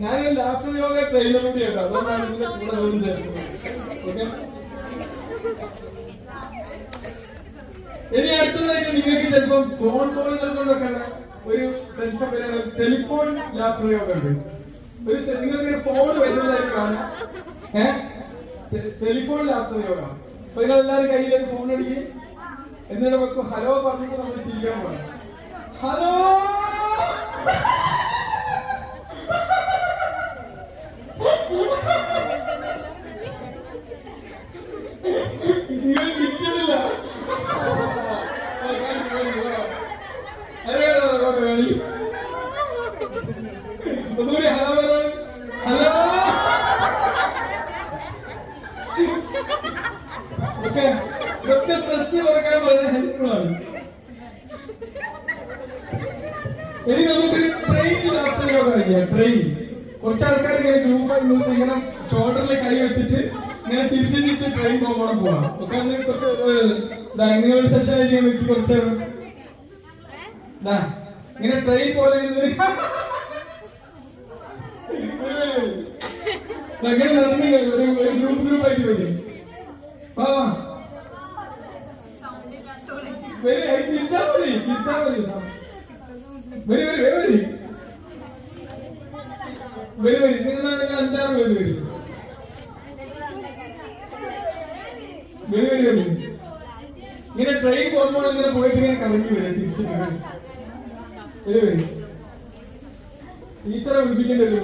S1: ഞാൻ ലാഫ്റ്റർ യോഗ ട്രെയിനർ കൂടിയാണ്, അതുകൊണ്ടാണ് ഇതിന്റെ കൂടെ ജോലി ചേർക്കുന്നത്. ഓക്കെ, ഇനി അടുത്തതായിട്ട് നിങ്ങൾക്ക് ചിലപ്പോൾ ഫോൺ കോളുകൾ കൊണ്ടൊക്കെ ഒരു ടെൻഷൻ വരാൻ ടെലിഫോൺ ലാഫ്റ്റർ യോഗ ഉണ്ട്. നിങ്ങൾക്ക് ഫോൺ വരുന്നതായിട്ട് കാണാം. Telephone laughter yoga. അപ്പൊ നിങ്ങൾ എല്ലാവരും കയ്യിലേക്ക് ഫോൺ അടിക്കുക, എന്നിട്ട് വെക്കും ഹലോ പറഞ്ഞിട്ട് നമ്മൾ ചിരിക്കാൻ പോകണം. ഹലോ നിങ്ങൾ കിട്ടുന്നില്ല. ഒന്നുകൂടി ഹലോ പറയാണ്. ഹലോ. ഓക്കെ, ഇതൊക്കെ സ്ട്രെസ് കുറക്കാൻ വളരെ ഹെൽപ്ഫുൾ ആണ്. ഇനി നമുക്കൊരു ട്രെയിൻ ലാഫ്റ്റർ യോഗ കളിക്കാം. ട്രെയിൻ കുറച്ച് ആൾക്കാർ ഇങ്ങനെ ഗ്രൂപ്പായി നിന്നിട്ട് ഇങ്ങനെ ഷോൾഡറിൽ കൈ വെച്ചിട്ട് ഇങ്ങനെ ചിരിച്ച് ട്രെയിൻ പോകണം പോവാം. ഒക്കെ നിങ്ങൾ ഒരു സെഷൻ ആയിരിക്കും വെച്ച് കുറച്ച് ഇങ്ങനെ ട്രെയിൻ പോലെ അങ്ങനെ നടന്നു ഒരു ഗ്രൂപ്പായിട്ട് വരും. ചിരിച്ചാ മതി. വരി നിങ്ങൾ 5-6 പേര് വരും. ഇങ്ങനെ ട്രെയിൻ പോകുമ്പോൾ ഇങ്ങനെ പോയിട്ട് ഇങ്ങനെ കറങ്ങി വരും. തിരിച്ചിട്ട് ടീച്ചറെ വിളിപ്പിക്കേണ്ടി വരും.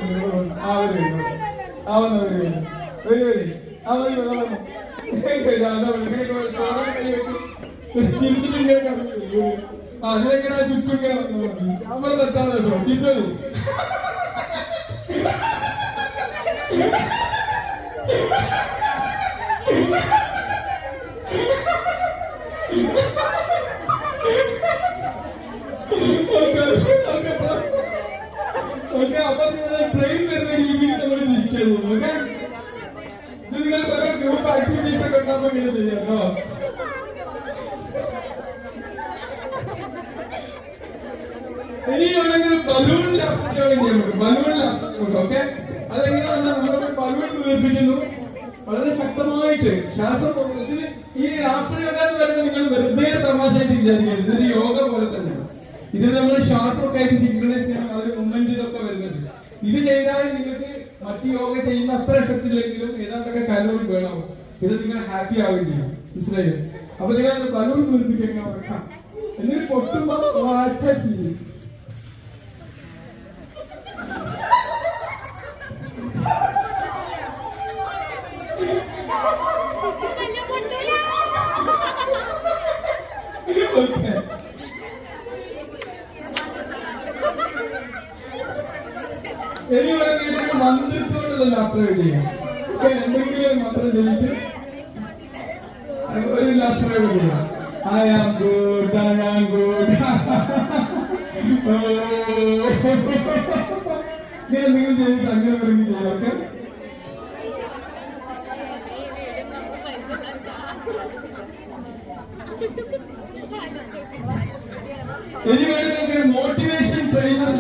S1: ചിരിച്ചിട്ട് ഇങ്ങനെ കറങ്ങി വരും. അതിലെങ്ങനെ ചുറ്റും ഇങ്ങനെ നമ്മളെ തെറ്റാതെ കേട്ടോ ചീത്തത്. അപ്പൊ ട്രെയിൻ വരുന്ന രീതിയിൽ നമ്മൾ ചിരിക്കുന്നു. ഓക്കെ, ഇത് നിങ്ങൾ കുറെ ഗ്രൂപ്പ് ആക്ടിവിറ്റീസ് ഒക്കെ ഉണ്ടാകുമ്പോൾ ഇങ്ങനെ ചെയ്യാം കേട്ടോ. ഇനി വേണമെങ്കിൽ ബലൂൺ ലാഫ്റ്റർ ചെയ്യാൻ പറ്റും. Balloon laughter. ഓക്കെ, അതെങ്ങനെയാണെന്ന് നമ്മൾ ബലൂൺ വീർപ്പിക്കുന്നു വളരെ ശക്തമായിട്ട്. ശാസ്ത്രത്തിൽ ഈ ലാഫ്റ്റർ യോഗ എന്ന് പറയുന്നത് നിങ്ങൾ വെറുതെ തമാശയായിട്ട് വിചാരിക്കരുത്. ഇതൊരു യോഗ പോലെ തന്നെ. ഇതിൽ നമ്മൾ ശ്വാസമൊക്കെ ആയിട്ട് സിങ്ക്രണൈസ് ചെയ്യണം. അതൊരു മൂവ്മെന്റ് ഇതൊക്കെ വരുന്നത്. ഇത് ചെയ്താൽ നിങ്ങൾക്ക് മറ്റു യോഗ ചെയ്യുന്ന അത്ര എഫക്റ്റ് ഇല്ലെങ്കിലും ഏതാണ്ടൊക്കെ കലോറി വേണം. ഇത് നിങ്ങൾ ഹാപ്പി ആവുകയും ചെയ്യും. മനസ്സിലായോ? അപ്പൊ നിങ്ങൾ ബലൂൺ വീർപ്പിക്കാൻ വെക്കാം. എന്നിട്ട് പൊട്ടുമ്പോ വാച്ച ചെയ്യും. ഇനി വേണമെങ്കിൽ മന്ത്രിച്ചുകൊണ്ടുള്ള ലാഫ്റ്റർ ചെയ്യാം. എന്തെങ്കിലും ഒരു മന്ത്രം ചൊല്ലിട്ട് ഒരു ലാഫ്റ്റർ ചെയ്യാം. I am good, I am good. ഇങ്ങനെ നിങ്ങൾ ചെയ്തിട്ട് അങ്ങനെ വേണമെങ്കിൽ ചെയ്യാം. ഓക്കെ, ഇനി വേണമെങ്കിൽ മോട്ടിവേഷൻ ട്രെയിനർ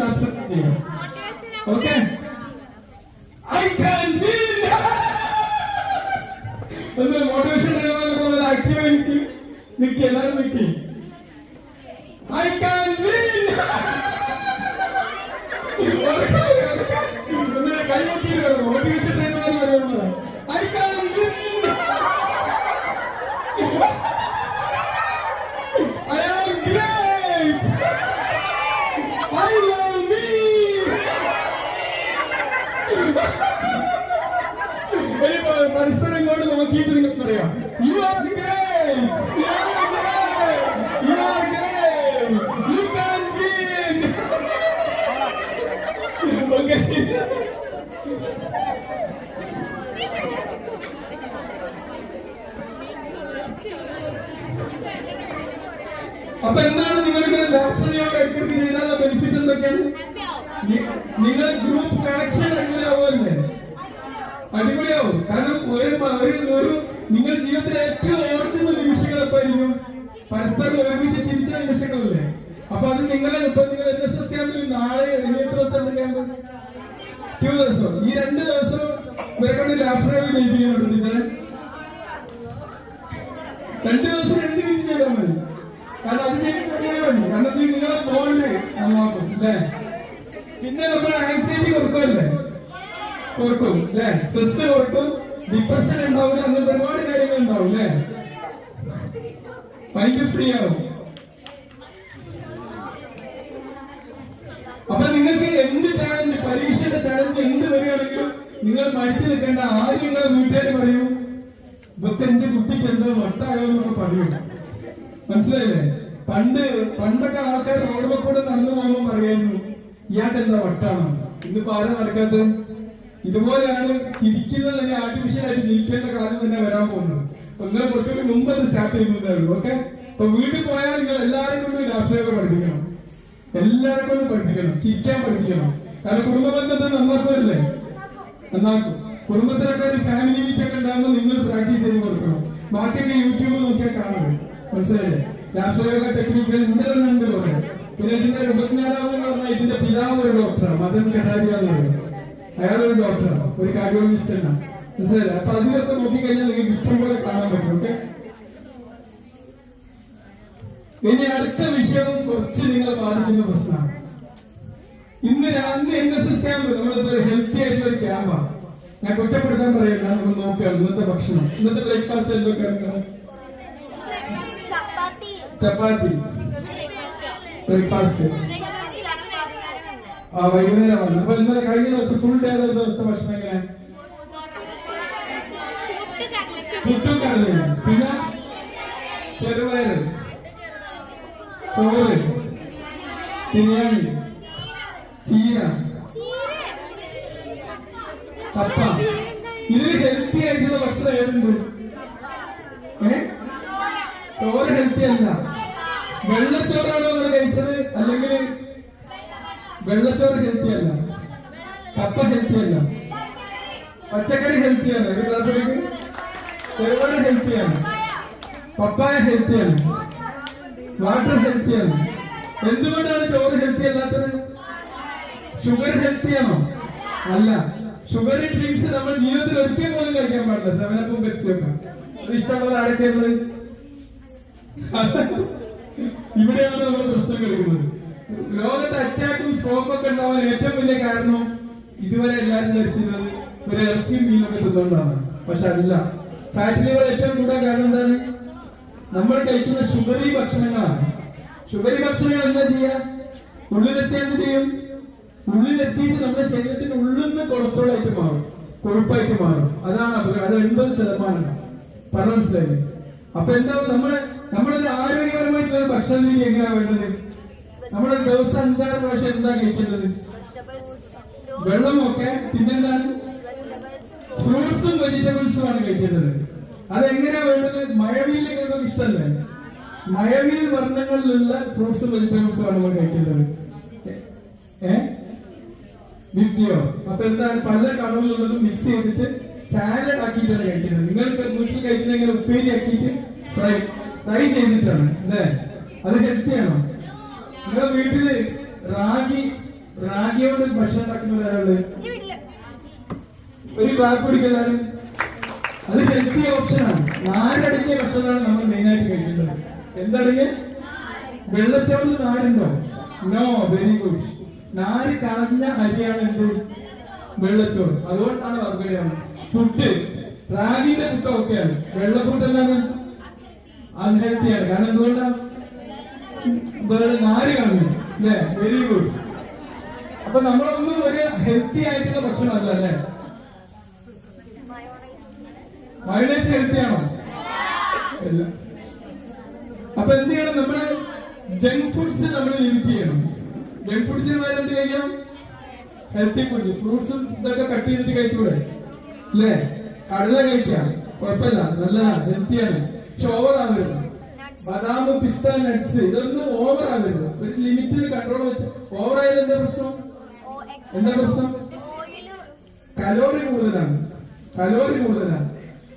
S1: ചെയ്യാം. Okay, I can win. ഒന്ന് മോട്ടിവേഷൻ ട്രെയിനർ ആക്റ്റീവ് നിൽക്കി, എല്ലാവരും നിൽക്കി. I can win. കൈമുട്ടി മോട്ടിവേഷൻ ട്രെയിനർ പറയുന്നത് I can win. I am great. I love me. പരസ്പരം ഇങ്ങോട്ട് നോക്കിയിട്ട് നിങ്ങൾക്ക് പറയാം, you are great, you are great, you are great, you can win. Okay, അപ്പൊ എന്താണ് നിങ്ങളിങ്ങനെ ലാപ്ടോപ്പ് ഇടയ്ക്കിടയ്ക്ക് ചെയ്താലുള്ള ബെനിഫിറ്റ് എന്തൊക്കെയാണ്? നിങ്ങൾ ഗ്രൂപ്പ് കണക്ഷൻ അടിപൊളിയാവുമല്ലേ? അടിപൊളിയാവും. കാരണം ഒരു നിങ്ങളുടെ ജീവിതത്തിലെ ഏറ്റവും ഓർക്കുന്ന നിമിഷങ്ങൾ എപ്പായിരിക്കും? പരസ്പരം ഒരുമിച്ച് ചിരിച്ച നിമിഷങ്ങളല്ലേ? അപ്പൊ അത് നിങ്ങളെ ഇപ്പൊ നിങ്ങൾ NSS ക്യാമ്പിൽ നാളെ എത്ര ദിവസം ക്യാമ്പ്? 2 ദിവസം. ഈ 2 ദിവസം ഇവരെ കൊണ്ട് ലാപ്ടോപ്പ് ചെയ്യിപ്പിക്കാനുണ്ട് ടീച്ചറെ. 2 ദിവസം 2 മിനിറ്റ് ചെയ്താൽ മതി. കാരണം അത് ചെയ്തിട്ടുണ്ടെങ്കിൽ മതി. കാരണം നിങ്ങളെ ബോണ്ട് നന്നാക്കും അല്ലേ? പിന്നെ നമ്മൾ ആൻസൈറ്റി കുറക്കുമല്ലേ? കുറക്കും അല്ലെ? സ്ട്രെസ് കുറക്കും, ഡിപ്രഷൻ ഉണ്ടാവില്ല, അങ്ങനത്തെ ഒരുപാട് കാര്യങ്ങൾ ഉണ്ടാവും അല്ലേ? മൈൻഡ് ഫ്രീ ആവും. അപ്പൊ നിങ്ങൾക്ക് എന്ത് ചാലഞ്ച്, പരീക്ഷയുടെ ചാലഞ്ച് എന്ത് വരികയാണെങ്കിലും നിങ്ങൾ മടിച്ചു നിൽക്കേണ്ട. ആദ്യം നിങ്ങളെ വീട്ടുകാർ പറയും, ഇതൊക്കെ എന്റെ കുട്ടിക്ക് എന്തോ വട്ടായോ എന്നൊക്കെ പറയും. മനസ്സിലായില്ലേ? പണ്ടൊക്കെ ആൾക്കാർ റോഡ് കൂടെ നടന്നു പോകുമ്പോൾ പറയായിരുന്നു, ഇയാൾക്ക് എന്താ വട്ടാണോ? ഇന്നിപ്പോ ആരാ നടക്കാത്തത്? ഇതുപോലെയാണ് ചിരിക്കുന്നത് തന്നെ ആർട്ടിഫിഷ്യൽ ആയിട്ട് ജീവിക്കേണ്ട കാലം തന്നെ വരാൻ പോകുന്നത്. അപ്പൊ നിങ്ങളെ കുറച്ചുകൂടി മുമ്പ് അത് സ്റ്റാർട്ട് ചെയ്യുന്നതേ ഉള്ളൂ. ഓക്കെ, അപ്പൊ വീട്ടിൽ പോയാൽ നിങ്ങൾ എല്ലാവരും കൊണ്ടും രാഷ്ട്രീയമൊക്കെ പഠിപ്പിക്കണം, എല്ലാവരെ കൊണ്ടും പഠിപ്പിക്കണം, ചിരിക്കാൻ പഠിപ്പിക്കണം. കാരണം കുടുംബ ബന്ധത്തെ നന്നാക്കുമല്ലേ? നന്നാക്കും. കുടുംബത്തിലൊക്കെ ഒരു ഫാമിലി മീറ്റ് ഒക്കെ ഉണ്ടാകുമ്പോൾ നിങ്ങൾ പ്രാക്ടീസ് ചെയ്ത് കൊടുക്കണം. ബാക്കിയൊക്കെ യൂട്യൂബ് നോക്കിയാൽ കാണുന്നത്. മനസ്സിലായില്ലേ? രാഷ്ട്രീയ ടെക്നിക്കുകൾ ഇന്റെ തന്നെ ഉണ്ട് പറയാം. പിന്നെ ഇതിന്റെ ഉപജ്ഞാതാവ് എന്ന് പറഞ്ഞാൽ ഇതിന്റെ പിതാവ് ഒരു ഡോക്ടറാണ്, മദൻ കട്ടാരിയ എന്ന് പറയും. അയാളൊരു ഡോക്ടറാണ്, ഒരു കാർഡിയോളജിസ്റ്റ് ആണ്. മനസ്സിലായില്ലേ? അപ്പൊ അതിലൊക്കെ നോക്കിക്കഴിഞ്ഞാൽ നിങ്ങൾക്ക് ഇഷ്ടം പോലെ കാണാൻ പറ്റും. ഓക്കെ, ഇനി അടുത്ത വിഷയവും കുറച്ച് നിങ്ങളെ ബാധിക്കുന്ന പ്രശ്നമാണ്. ഇന്ന് NSS ക്യാമ്പ് നമ്മളിപ്പോ ഹെൽത്തി ആയിട്ടുള്ള ഒരു ക്യാമ്പാണ്. ഞാൻ കുറ്റപ്പെടുത്താൻ പറയണ്ട, നമ്മൾ നോക്കുകയാണ് ഇന്നത്തെ ഭക്ഷണം. ഇന്നത്തെ ബ്രേക്ക്ഫാസ്റ്റ് എന്തൊക്കെയാണ്? ചപ്പാത്തി ബ്രേക്ക്ഫാസ്റ്റ്. വൈകുന്നേരമാണ്. അപ്പൊ ഇന്നലെ കഴിഞ്ഞ ദിവസം ഫുൾ ഡേ ദിവസത്തെ ഭക്ഷണം എങ്ങനെ? പുട്ടും കടലയും, പിന്നെ ചെറുപയറ്, ചോറ്, ബിരിയാണി, ചീര, കപ്പ. ഇതിന് ഹെൽത്തി ആയിട്ടുള്ള ഭക്ഷണം ഏതുണ്ട്? ചോറ് ഹെൽത്തി അല്ല. വെള്ളച്ചോറാണോ നിങ്ങൾ കഴിച്ചത്? അല്ലെങ്കിൽ വെള്ളച്ചോറ് ഹെൽത്തി അല്ല, കപ്പ ഹെൽത്തി അല്ല, പച്ചക്കറി ഹെൽത്തിയാണ്, ചെറുപയർ ഹെൽത്തിയാണ്, പപ്പായ ഹെൽത്തിയാണ്, വാട്ടർ ഹെൽത്തിയാണ്. എന്തുകൊണ്ടാണ് ചോറ് ഹെൽത്തി അല്ലാത്തത്? ഷുഗർ ഹെൽത്തിയാണോ? അല്ല. ഷുഗർ ഡ്രിങ്ക്സ് നമ്മൾ ജീവിതത്തിൽ ഒരിക്കൽ പോലും കഴിക്കാൻ പാടില്ല. 7-Up പെപ്സിയൊക്കെ. അത് ഇഷ്ടമുള്ളത് ആരൊക്കെയുള്ളത്? ഇവിടെയാണ് നമ്മൾ പ്രശ്നം കളിക്കുന്നത്. ലോകത്ത് അറ്റാക്കും സ്ട്രോക്കും ഒക്കെ ഉണ്ടാവാൻ ഏറ്റവും വലിയ കാരണം ഇതുവരെ എല്ലാവരും ധരിച്ചിരുന്നത് ഒരു ഇറച്ചിയും മീനൊക്കെ തിന്നുകൊണ്ടാണ്. പക്ഷെ അല്ല. ഫാറ്റ് ലിവർ ഏറ്റവും കൂടാൻ കാരണം എന്താണ്? നമ്മൾ കഴിക്കുന്ന ഷുഗറി ഭക്ഷണങ്ങളാണ്. ഷുഗറി ഭക്ഷണങ്ങൾ എന്താ ചെയ്യാ? ഉള്ളിലെത്തി എന്ത് ചെയ്യും? ഉള്ളിലെത്തിയിട്ട് നമ്മുടെ ശരീരത്തിന്റെ ഉള്ളിൽ നിന്ന് കൊളസ്ട്രോൾ ആയിട്ട് മാറും, കൊഴുപ്പായിട്ട് മാറും. അതാണ് അപകടം. അത് 80% പറഞ്ഞു. മനസ്സിലായി? അപ്പൊ എന്താവും? നമ്മളൊരു ആരോഗ്യപരമായിട്ടുള്ള ഭക്ഷണ രീതി എങ്ങനെയാ വേണ്ടത്? നമ്മുടെ ദിവസം 5-6 പ്രാവശ്യം എന്താ കഴിക്കേണ്ടത്? വെള്ളമൊക്കെ, പിന്നെന്താണ്? ഫ്രൂട്ട്സും വെജിറ്റബിൾസും ആണ് കഴിക്കേണ്ടത്. അതെങ്ങനെയാ വേണ്ടത്? മഴവില്ലിനൊക്കെ ഇഷ്ടമല്ലേ? മഴവിൽ വർണ്ണങ്ങളിലുള്ള ഫ്രൂട്ട്സും വെജിറ്റബിൾസും ആണ് നമ്മൾ കഴിക്കേണ്ടത്. മിക്സിയോ? അപ്പൊ എന്താണ്? പല കളറിലുള്ളത് മിക്സ് ചെയ്തിട്ട് സാലഡ് ആക്കിയിട്ടാണ് കഴിക്കുന്നത്. നിങ്ങൾക്ക് വീട്ടിൽ കഴിക്കുന്ന ഉപ്പേരി ആക്കിയിട്ട് ഫ്രൈ ചെയ്തിട്ടാണ് അല്ലേ? അത് ഹെൽത്തിയാണോ? നിങ്ങളുടെ വീട്ടില് റാഗിയോട് ഭക്ഷണം ഉണ്ടാക്കുന്നത് ആരാള്? ഒരു ക്ലാപ്പ് പിടിക്കല്ലാരും. അത് ഹെൽത്തി ഓപ്ഷനാണ്. നാരടങ്ങിയ ഭക്ഷണമാണ് നമ്മൾ മെയിനായിട്ട് കഴിക്കേണ്ടത്. എന്തടങ്ങിയ? വെള്ളച്ചോറിൽ നാരുണ്ടോ? നോ. Very good. നാര് കളഞ്ഞ അരിയാണ് എന്ത്? വെള്ളച്ചോറ്. അതുകൊണ്ടാണ് അർഗണിയാണ്. പുട്ട്, റാഗിയുടെ പുട്ട് ഒക്കെയാണ്. വെള്ളപ്പുട്ട് എന്താണ്? അൺഹെൽത്തിയാണ്. കാരണം എന്തുകൊണ്ടാണ്? നാര് കളഞ്ഞു അല്ലേ? Very good. അപ്പൊ നമ്മളൊന്നും ഒരു ഹെൽത്തി ആയിട്ടുള്ള ഭക്ഷണമല്ല അല്ലേ? മയോണൈസ് ഹെൽത്തി ആണോ? അല്ല. അപ്പൊ എന്ത് ചെയ്യണം? നമ്മള് ജങ്ക് ഫുഡ്സ് നമ്മൾ ലിമിറ്റ് ചെയ്യണം. ജങ്ക് ഫുഡ്സിന് വേറെ എന്ത് കഴിക്കണം? Healthy foods. ഫ്രൂട്ട്സും ഇതൊക്കെ കട്ട് ചെയ്തിട്ട് കഴിച്ചുകൂടെ അല്ലേ? കടല കഴിക്കാം, കുഴപ്പമില്ല, നല്ലതാണ്, ഹെൽത്തിയാണ്. പക്ഷെ ഓവർ ആവരുത്. ബദാം, പിസ്ത, നട്ട്സ് ഇതൊന്നും ഓവർ ആവരുത്. ഒരു ലിമിറ്റിൽ കൺട്രോൾ വെച്ച്. ഓവർ ആയത് എന്താ പ്രശ്നം? എന്താ പ്രശ്നം? കലോറി കൂടുതലാണ്.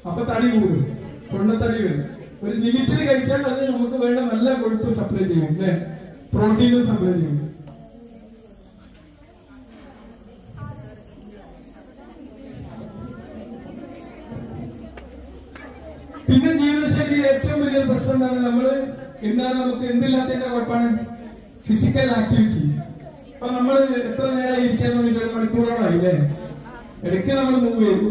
S1: അപ്പൊ തടി കൂടും, പൊണ്ണത്തടി വരും. ഒരു ലിമിറ്റിൽ കഴിച്ചാൽ അത് നമുക്ക് വേണ്ട നല്ല കൊഴുപ്പ് സപ്ലൈ ചെയ്യും അല്ലേ? പ്രോട്ടീനും സപ്ലൈ ചെയ്യും. പിന്നെ ജീവിതശൈലിയിൽ ഏറ്റവും വലിയ പ്രശ്നം എന്താണ്? നമുക്ക് എന്തില്ലാത്തതിന്റെ കുഴപ്പമാണ്? Physical activity. അപ്പൊ നമ്മള് എത്ര നേരം ഇരിക്കാൻ വേണ്ടിട്ട് 1 മണിക്കൂറോളായി അല്ലേ? ഇടയ്ക്ക് നമ്മൾ മൂവ് ചെയ്തു.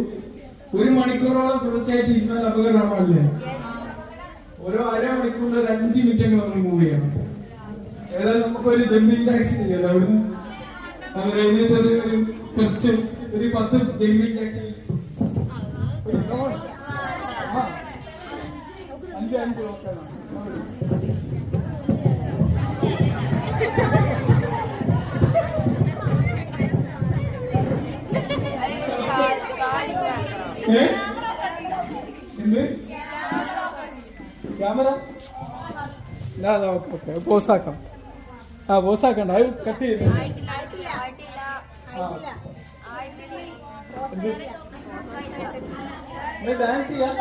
S1: 1 മണിക്കൂറോളം തുടർച്ചയായിട്ട് ഇരുന്നാൽ അപകടമാണല്ലേ? ഓരോ 1/2 മണിക്കൂറിൽ 5 മിനിറ്റ് നമ്മൾ മൂവ് ചെയ്യണം. ഏതായാലും നമുക്കൊരു ജമ്പിങ് ജാക്സ് ചെയ്യല്ലോ. അവിടുന്ന് നമ്മൾ എഴുന്നേറ്റത് കുറച്ച് ഒരു 10 ജമ്പിങ് ജാക്സ് 5 നോക്കണം. എന്ത് ക്യാമറ? ഓക്കെ പോസാക്കാം. പോസാക്കണ്ട, അത് കട്ട് ചെയ്ത് ഡാൻസ് ചെയ്യാം.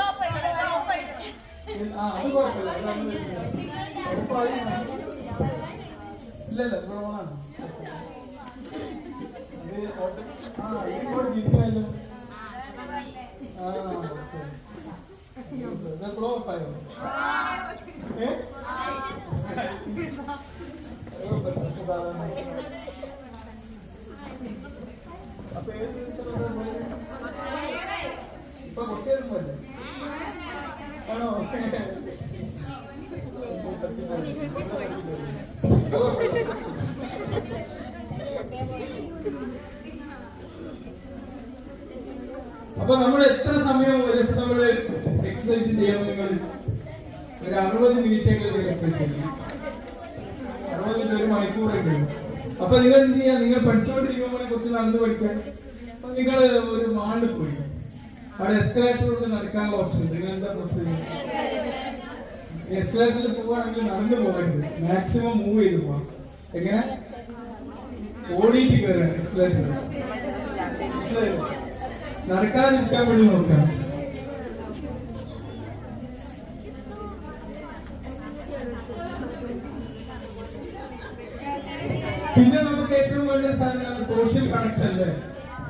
S1: അത് കുഴപ്പമില്ല. ഇല്ലല്ല, ഓണാണ്. ഗീതല്ലോ. അപ്പൊ ഏത് ഇപ്പൊ പൊട്ടിയതൊന്നുമല്ലേ? ആണോ? അപ്പൊ നമ്മൾ എത്ര സമയം ഒരു ദിവസം നമ്മള് എക്സസൈസ് ചെയ്യാൻ? നിങ്ങൾ ഒരു 60 മിനിറ്റ് എങ്കിലും എക്സസൈസ് ചെയ്യണം. 60 മിനിറ്റ്, 1 മണിക്കൂറെങ്കിലും. അപ്പൊ നിങ്ങൾ എന്ത് ചെയ്യാ? നിങ്ങൾ പഠിച്ചുകൊണ്ടിരിക്കുമ്പോൾ കുറച്ച് നടന്ന് പഠിക്കാൻ. അപ്പൊ നിങ്ങൾ ഒരു മാളിൽ പോയി അവിടെ എസ്കലേറ്ററിലൂടെ നടക്കാനുള്ള ഓപ്ഷൻ. നിങ്ങൾ എന്താ പ്രശ്നം? എസ്കലേറ്ററിൽ പോവാണെങ്കിൽ നടന്നു പോകരുത്, മാക്സിമം മൂവ് ചെയ്ത് പോവാം. എങ്ങനെ? ഓടിയിട്ട് കയറാൻ എസ്കലേറ്റർ. നടക്കാതിരിക്കാൻ വേണ്ടി നോക്കാം. പിന്നെ നമുക്ക് ഏറ്റവും വേണ്ട സാധനമാണ് സോഷ്യൽ കണക്ഷൻ അല്ലേ?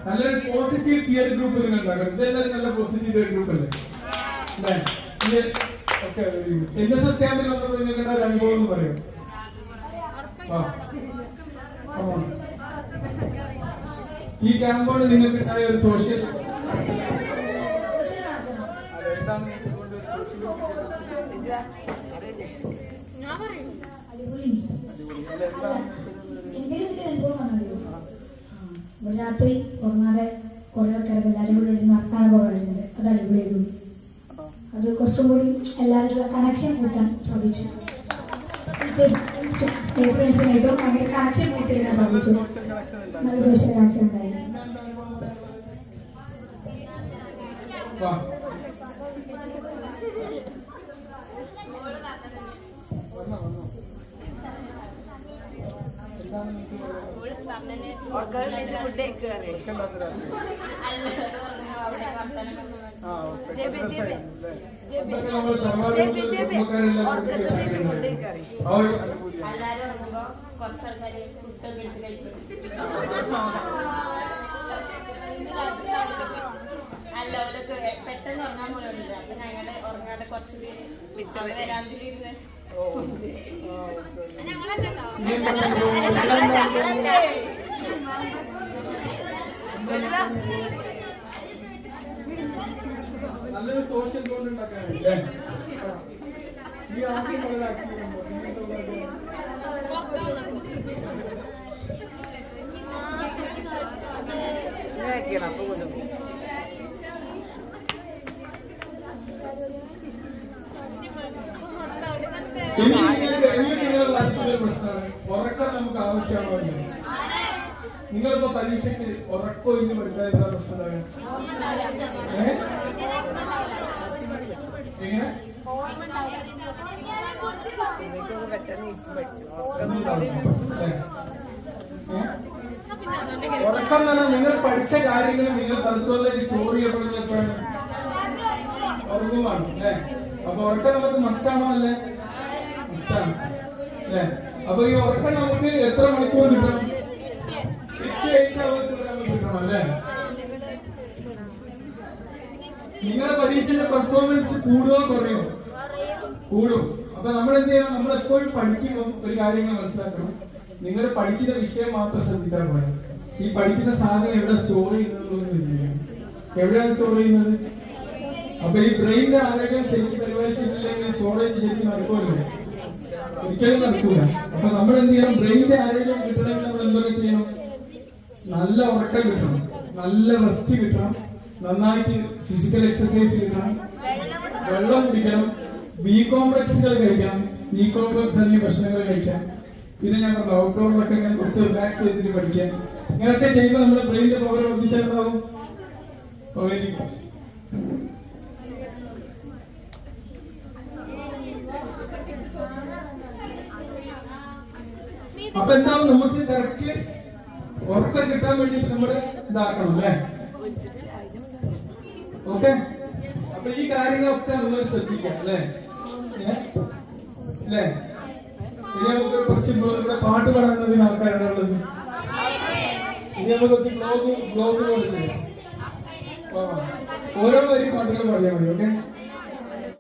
S1: നല്ലൊരു പോസിറ്റീവ് പിയർ ഗ്രൂപ്പ് നിങ്ങൾ ഉണ്ടാക്കണം. ഇതെല്ലാം നല്ല പോസിറ്റീവ് പിയർ ഗ്രൂപ്പ് അല്ലേ? NSS ക്യാമ്പിൽ വന്നപ്പോൾ നിങ്ങളുടെ ഒരു അനുഭവം എന്ന് പറയും. ഈ ക്യാമ്പോട് നിങ്ങൾക്ക് ഉണ്ടായ ഒരു സോഷ്യൽ
S2: രാത്രി ഉറങ്ങാതെ കുറെ ആൾക്കാർക്ക് എല്ലാവരും കൂടി നടത്താനൊക്കെ പറയുന്നുണ്ട്. അത് അടിപൊളിയായിരുന്നു. അത് കുറച്ചും കൂടി എല്ലാവരും കണക്ഷൻ കൂട്ടാൻ സാധിച്ചു. ഫ്രണ്ട്സിനായിട്ടും അങ്ങനെ കണക്ഷൻ കൂട്ടിയിടാൻ സാധിച്ചു. നല്ല സോഷ്യൽ കണക്ഷൻ ഉണ്ടായി.
S3: പെട്ടെന്ന് ഉറങ്ങാൻ പോലുണ്ട്. അപ്പൊ ഞങ്ങള് ഉറങ്ങാതെ കുറച്ച് വരാതിരുന്ന്
S1: നല്ലൊരു സോഷ്യൽ ബോണ്ട് ഉണ്ടാക്കാനല്ലേ ഈ ആദ്യം പ്രശ്നമാണ് ഉറക്കം നമുക്ക് ആവശ്യമാവില്ല. നിങ്ങളിപ്പോ പരീക്ഷയ്ക്ക് ഉറക്കം ഇന്ന് പഠിച്ചാൽ എന്താ പ്രശ്നമാണ്? എങ്ങനെ ഉറക്കം എന്ന് പറഞ്ഞാൽ നിങ്ങൾ പഠിച്ച കാര്യങ്ങൾ നിങ്ങൾ തലച്ചോറിലേക്ക് സ്റ്റോർ ചെയ്യപ്പെടുന്നപ്പോഴാണ് ഉറങ്ങുമാണ് അല്ലേ? അപ്പൊ ഉറക്കം നമുക്ക് മസ്റ്റാണോ അല്ലേ? മസ്റ്റാണ് അല്ലേ? അപ്പൊ ഈ ഉറക്കം നമുക്ക് എത്ര മണിക്കൂർ കിട്ടണം? 6 to 8 hours കിട്ടണം അല്ലേ? നിങ്ങളുടെ പരീക്ഷയുടെ പെർഫോമൻസ് കൂടുകയോ കുറയോ? കൂടും. അപ്പൊ നമ്മൾ എന്ത് ചെയ്യണം? നമ്മൾ എപ്പോഴും പഠിക്കുമ്പോൾ ഒരു കാര്യങ്ങൾ മനസ്സിലാക്കണം. നിങ്ങൾ പഠിക്കുന്ന വിഷയം മാത്രം ശ്രദ്ധിച്ചാൽ പോരാ. ഈ പഠിക്കുന്ന സാധനം എവിടെ സ്റ്റോർ ചെയ്യുന്നത് ചിന്തിക്കണം. എവിടെയാണ് സ്റ്റോർ ചെയ്യുന്നത്? അപ്പൊ ഈ ബ്രെയിനിന്റെ ആരോഗ്യം ശരിക്കും പരിപാലിച്ചിട്ടില്ലെങ്കിൽ സ്റ്റോറേജ് ശരിക്കും നടക്കുമല്ലോ? ഒരിക്കലും നടക്കൂല. അപ്പൊ നമ്മൾ എന്ത് ചെയ്യണം? ബ്രെയിനിന്റെ ആരോഗ്യം കിട്ടണമെങ്കിൽ നമ്മൾ എന്തൊക്കെ ചെയ്യണം? നല്ല ഉറക്കം കിട്ടണം, നല്ല റെസ്റ്റ് കിട്ടണം, നന്നായിട്ട് ഫിസിക്കൽ എക്സസൈസ് കിട്ടണം, വെള്ളം കുടിക്കണം, ബി കോംപ്ലക്സുകൾ കഴിക്കണം, ബി കോംപ്ലക്സ് അല്ലെങ്കിൽ ഭക്ഷണങ്ങൾ കഴിക്കാം. പിന്നെ ഞാൻ പറഞ്ഞു ഔട്ട്ഡോറിലൊക്കെ ഇങ്ങനെ കുറച്ച് റിലാക്സ് ചെയ്തിട്ട് പഠിക്കാം. ഇങ്ങനെയൊക്കെ ചെയ്യുമ്പോൾ നമ്മുടെ ബ്രെയിനിന്റെ പവർ വർദ്ധിച്ചാലും അപ്പൊ എന്താവും? നമുക്ക് കറക്റ്റ് ഉറക്കം കിട്ടാൻ വേണ്ടിട്ട് നമ്മൾ ഇതാക്കണം അല്ലേ? ഓക്കെ. അപ്പൊ ഈ കാര്യങ്ങളൊക്കെ നമ്മൾ ശ്രദ്ധിക്കാം അല്ലേ? അല്ലേ? ഇനി നമുക്ക് കുറച്ച് ഇവിടെ പാട്ട് പാടുന്നതിന് ആൾക്കാരാണുള്ളത്. ഇനി നമുക്ക് കുറച്ച് ബ്ലോഗ് കൊടുത്തില്ല. ഓരോ വരി പാട്ടുകൾ പറയാൻ മതി. ഓക്കെ.